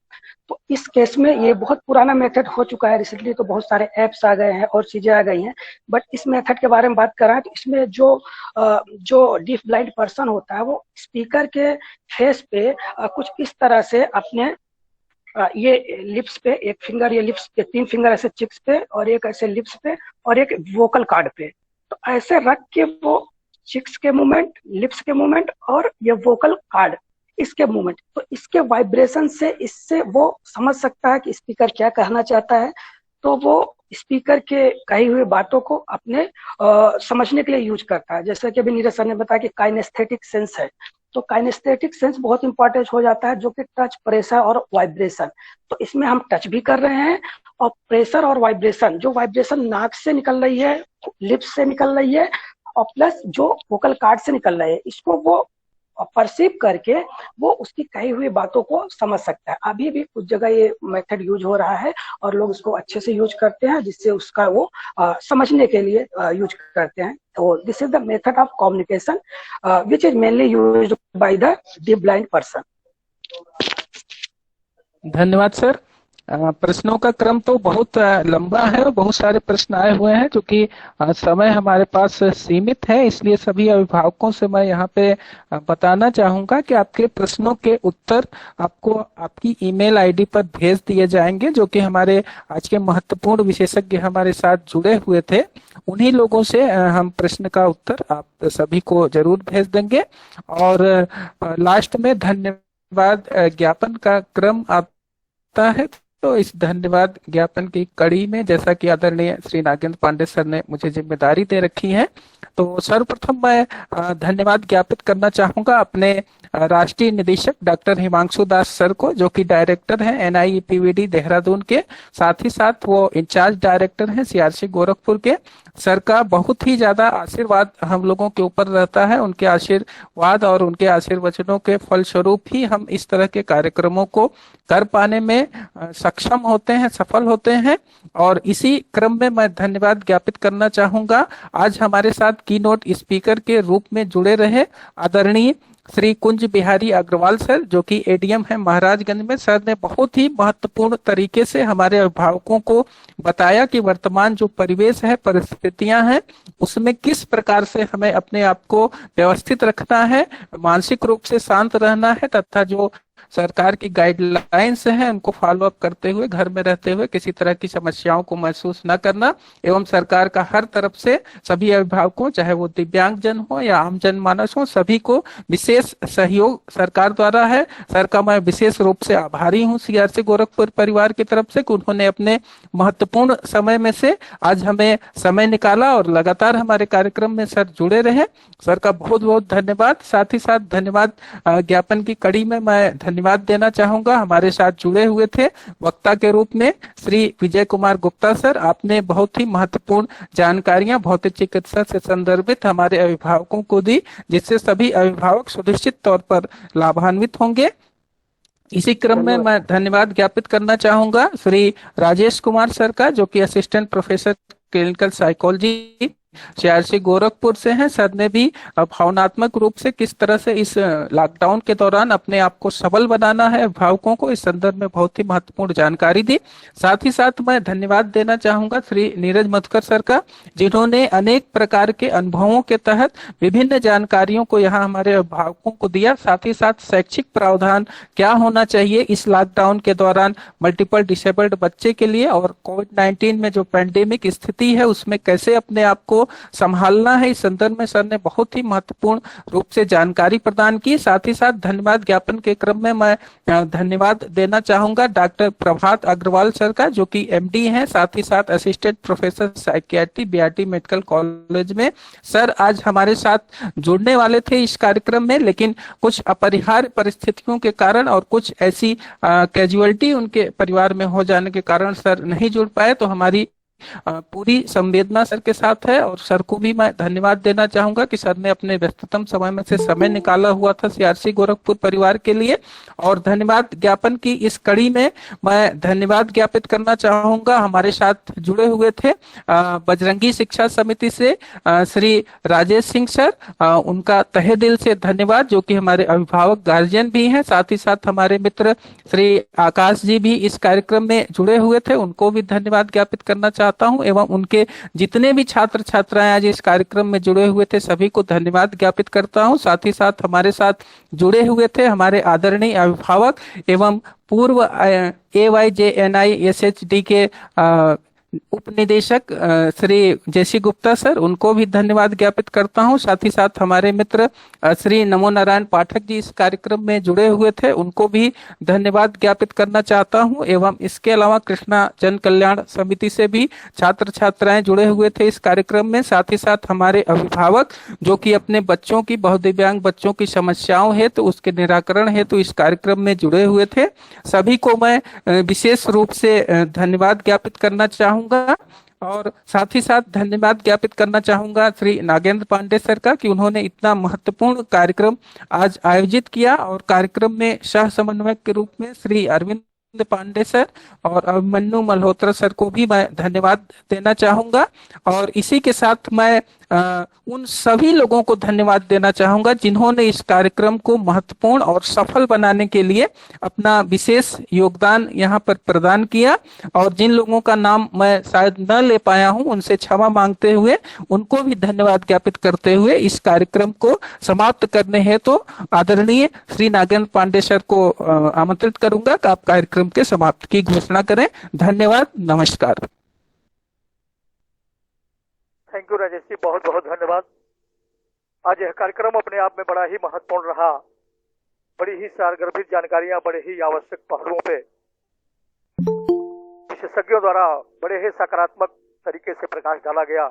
तो इस केस में ये बहुत पुराना मेथड हो चुका है, रिसेंटली तो बहुत सारे ऐप्स आ गए हैं और चीजें आ गई हैं, बट इस मेथड के बारे में बात कर रहा है तो इसमें जो डीफ ब्लाइंड पर्सन होता है वो स्पीकर के फेस पे कुछ इस तरह से अपने ये लिप्स पे एक फिंगर, ये लिप्स पे 3 फिंगर ऐसे चिक्स पे और एक ऐसे लिप्स पे और एक वोकल कार्ड पे, तो ऐसे रख के वो चिक्स के मूवमेंट, लिप्स के मूवमेंट और ये वोकल कार्ड इसके मूवमेंट, तो इसके वाइब्रेशन से इससे वो समझ सकता है कि स्पीकर क्या कहना चाहता है। तो वो स्पीकर के कही हुई बातों को अपने समझने के लिए यूज करता है। जैसे कि अभी नीरज सर ने बताया कि काइनेस्थेटिक सेंस है, तो काइनेस्थेटिक सेंस बहुत इंपॉर्टेंट हो जाता है, जो कि टच, प्रेशर और वाइब्रेशन। तो इसमें हम टच भी कर रहे हैं और प्रेशर और वाइब्रेशन, जो वाइब्रेशन नाक से निकल रही है, लिप्स से निकल रही है और प्लस जो वोकल कार्ड से निकल रही है, इसको वो परसीव करके वो उसकी कही हुई बातों को समझ सकता है। अभी भी कुछ जगह ये मेथड यूज हो रहा है और लोग इसको अच्छे से यूज करते हैं, जिससे उसका वो समझने के लिए यूज करते हैं। तो this is the method of communication which is mainly used by the deaf blind person. धन्यवाद सर। प्रश्नों का क्रम तो बहुत लंबा है और बहुत सारे प्रश्न आए हुए हैं, क्योंकि समय हमारे पास सीमित है, इसलिए सभी अभिभावकों से मैं यहाँ पे बताना चाहूंगा कि आपके प्रश्नों के उत्तर आपको आपकी ईमेल आईडी पर भेज दिए जाएंगे, जो कि हमारे आज के महत्वपूर्ण विशेषज्ञ हमारे साथ जुड़े हुए थे। उन्हीं लोगों से हम प्रश्न का उत्तर आप सभी को जरूर भेज देंगे। और लास्ट में धन्यवाद ज्ञापन का क्रम आता है, तो इस धन्यवाद ज्ञापन की कड़ी में, जैसा कि आदरणीय श्री नागेंद्र पांडे सर ने मुझे जिम्मेदारी दे रखी है, तो सर्वप्रथम मैं धन्यवाद ज्ञापित करना चाहूंगा अपने राष्ट्रीय निदेशक डॉक्टर हिमांशु दास सर को, जो कि डायरेक्टर हैं NIEPVD देहरादून के, साथ ही साथ वो इंचार्ज डायरेक्टर हैं CRC गोरखपुर के। सर का बहुत ही ज्यादा आशीर्वाद हम लोगों के ऊपर रहता है। उनके आशीर्वाद और उनके आशीर्वचनों के फलस्वरूप ही हम इस तरह के कार्यक्रमों को कर पाने में सक्षम होते हैं, सफल होते हैं। और इसी क्रम में मैं धन्यवाद ज्ञापित करना चाहूंगा आज हमारे साथ कीनोट स्पीकर के रूप में जुड़े रहे आदरणीय श्री कुंज बिहारी अग्रवाल सर, जो कि ADM है महाराजगंज में। सर ने बहुत ही महत्वपूर्ण तरीके से हमारे अभिभावकों को बताया कि वर्तमान जो परिवेश है, परिस्थितियां हैं, उसमें किस प्रकार से हमें अपने आप को व्यवस्थित रखना है, मानसिक रूप से शांत रहना है, तथा जो सरकार की गाइडलाइंस हैं उनको फॉलो अप करते हुए घर में रहते हुए किसी तरह की समस्याओं को महसूस न करना, एवं सरकार का हर तरफ से सभी अभिभावकों, चाहे वो दिव्यांगजन हो या आम जनमानस हो, सभी को विशेष सहयोग सरकार द्वारा है। सर का मैं विशेष रूप से आभारी हूँ सीआरसी गोरखपुर परिवार की तरफ से कि उन्होंने अपने महत्वपूर्ण समय में से आज हमें समय निकाला और लगातार हमारे कार्यक्रम में सर जुड़े रहे। सर का बहुत बहुत धन्यवाद। साथ ही साथ धन्यवाद ज्ञापन की कड़ी में मैं धन्यवाद देना चाहूंगा, हमारे साथ जुड़े हुए थे वक्ता के रूप में श्री विजय कुमार गुप्ता सर। आपने बहुत ही महत्वपूर्ण जानकारियां भौतिक चिकित्सा से संदर्भित हमारे अभिभावकों को दी, जिससे सभी अभिभावक सुनिश्चित तौर पर लाभान्वित होंगे। इसी क्रम में मैं धन्यवाद ज्ञापित करना चाहूंगा श्री राजेश कुमार सर का, जो कि assistant professor clinical psychology CRC Gorakhpur से हैं। सर ने भी भावनात्मक रूप से किस तरह से इस लॉकडाउन के दौरान अपने आप को सबल बनाना है अभिभावकों को, इस संदर्भ में बहुत ही महत्वपूर्ण जानकारी दी। साथ ही साथ मैं धन्यवाद देना चाहूंगा श्री नीरज मधुकर सर का, जिन्होंने अनेक प्रकार के अनुभवों के तहत विभिन्न जानकारियों को यहाँ हमारे अभिभावकों को दिया। साथ ही साथ शैक्षिक प्रावधान क्या होना चाहिए इस लॉकडाउन के दौरान मल्टीपल डिसेबल्ड बच्चे के लिए, और कोविड-19 में जो पैंडेमिक स्थिति है उसमें कैसे अपने आप को संभालना है, इस संदर्भ में सर ने बहुत ही महत्वपूर्ण रूप से जानकारी प्रदान की। साथ ही साथ धन्यवाद ज्ञापन के क्रम में मैं धन्यवाद देना चाहूंगा डॉक्टर प्रभात अग्रवाल सर का, जो कि एमडी हैं, साथ ही साथ assistant professor psychiatry BRT medical college में। सर आज हमारे साथ जुड़ने वाले थे इस कार्यक्रम में, लेकिन कुछ अपरिहार्य परिस्थितियों के कारण और कुछ ऐसी कैजुअलिटी उनके परिवार में हो जाने के कारण सर नहीं जुड़ पाए। तो हमारी पूरी संवेदना सर के साथ है, और सर को भी मैं धन्यवाद देना चाहूंगा कि सर ने अपने व्यस्ततम समय में से समय निकाला हुआ था सीआरसी गोरखपुर परिवार के लिए। और धन्यवाद ज्ञापन की इस कड़ी में मैं धन्यवाद ज्ञापित करना चाहूंगा, हमारे साथ जुड़े हुए थे बजरंगी शिक्षा समिति से श्री राजेश सिंह सर, उनका तहे दिल से धन्यवाद, जो कि हमारे अभिभावक गार्जियन भी हैं। साथ ही साथ हमारे मित्र श्री आकाश जी भी इस कार्यक्रम में जुड़े हुए थे, उनको भी धन्यवाद ज्ञापित करना चाहता हूं, एवं उनके जितने भी छात्र छात्राएं आज इस कार्यक्रम में जुड़े हुए थे सभी को धन्यवाद ज्ञापित करता हूं। साथ ही साथ हमारे साथ जुड़े हुए थे हमारे आदरणीय अभिभावक एवं पूर्व AYJNISHD के उप निदेशक श्री जेसी गुप्ता सर, उनको भी धन्यवाद ज्ञापित करता हूं। साथ ही साथ हमारे मित्र श्री नमो नारायण पाठक जी इस कार्यक्रम में जुड़े हुए थे, उनको भी धन्यवाद ज्ञापित करना चाहता हूं। एवं इसके अलावा कृष्णा जन कल्याण समिति से भी छात्र छात्राएं जुड़े हुए थे इस कार्यक्रम में। साथ ही साथ हमारे अभिभावक जो कि अपने बच्चों की, बहुदिव्यांग बच्चों की समस्याओं हेतु तो उसके निराकरण हेतु इस कार्यक्रम में जुड़े हुए थे, सभी को मैं विशेष रूप से धन्यवाद ज्ञापित करना चाहूंगा। और साथ ही साथ धन्यवाद ज्ञापित करना चाहूंगा श्री नागेंद्र पांडे सर का, कि उन्होंने इतना महत्वपूर्ण कार्यक्रम आज आयोजित किया, और कार्यक्रम में सह समन्वयक के रूप में श्री अरविंद पांडे सर और अभिमन्यु मल्होत्रा सर को भी मैं धन्यवाद देना चाहूंगा। और इसी के साथ मैं उन सभी लोगों को धन्यवाद देना चाहूंगा जिन्होंने इस कार्यक्रम को महत्वपूर्ण और सफल बनाने के लिए अपना विशेष योगदान यहाँ पर प्रदान किया, और जिन लोगों का नाम मैं शायद न ले पाया हूं उनसे क्षमा मांगते हुए उनको भी धन्यवाद ज्ञापित करते हुए इस कार्यक्रम को समाप्त करने हैं तो आदरणीय श्री नागेंद्र पांडे सर को आमंत्रित करूंगा कि आप कार्यक्रम के समाप्त की घोषणा करें। धन्यवाद, नमस्कार। थैंक यू राजेश जी, बहुत बहुत धन्यवाद। आज यह कार्यक्रम अपने आप में बड़ा ही महत्वपूर्ण रहा, बड़ी ही सारगर्भित जानकारियां, बड़े ही आवश्यक पहलुओं पे विशेषज्ञों द्वारा बड़े ही सकारात्मक तरीके से प्रकाश डाला गया।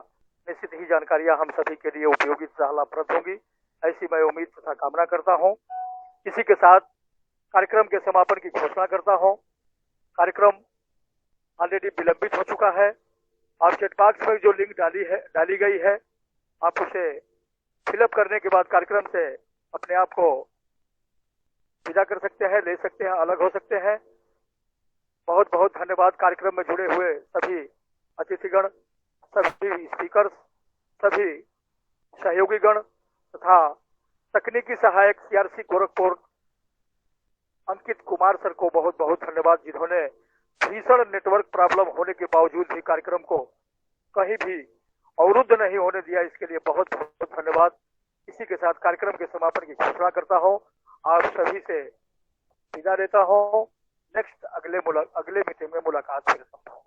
निश्चित ही जानकारियां हम सभी के लिए उपयोगी तथा लाभप्रद होंगी, ऐसी मैं उम्मीद तथा कामना करता हूं। इसी के साथ कार्यक्रम के समापन की घोषणा करता हूं। कार्यक्रम ऑलरेडी विलंबित हो चुका है। आप चैट बॉक्स में जो लिंक डाली गई है, आप उसे फिलअप करने के बाद कार्यक्रम से अपने आप को विदा कर सकते हैं, ले सकते हैं, अलग हो सकते हैं। बहुत बहुत धन्यवाद कार्यक्रम में जुड़े हुए सभी अतिथिगण, सभी स्पीकर्स, सभी सहयोगीगण तथा तकनीकी सहायक सीआरसी गोरखपुर अंकित कुमार सर को बहुत बहुत धन्यवाद, जिन्होंने भीषण नेटवर्क प्रॉब्लम होने के बावजूद भी कार्यक्रम को कहीं भी अवरुद्ध नहीं होने दिया, इसके लिए बहुत बहुत धन्यवाद। इसी के साथ कार्यक्रम के समापन की घोषणा करता हूं। आप सभी से विदा लेता हूँ। नेक्स्ट अगले मीटिंग में मुलाकात फिर संभव।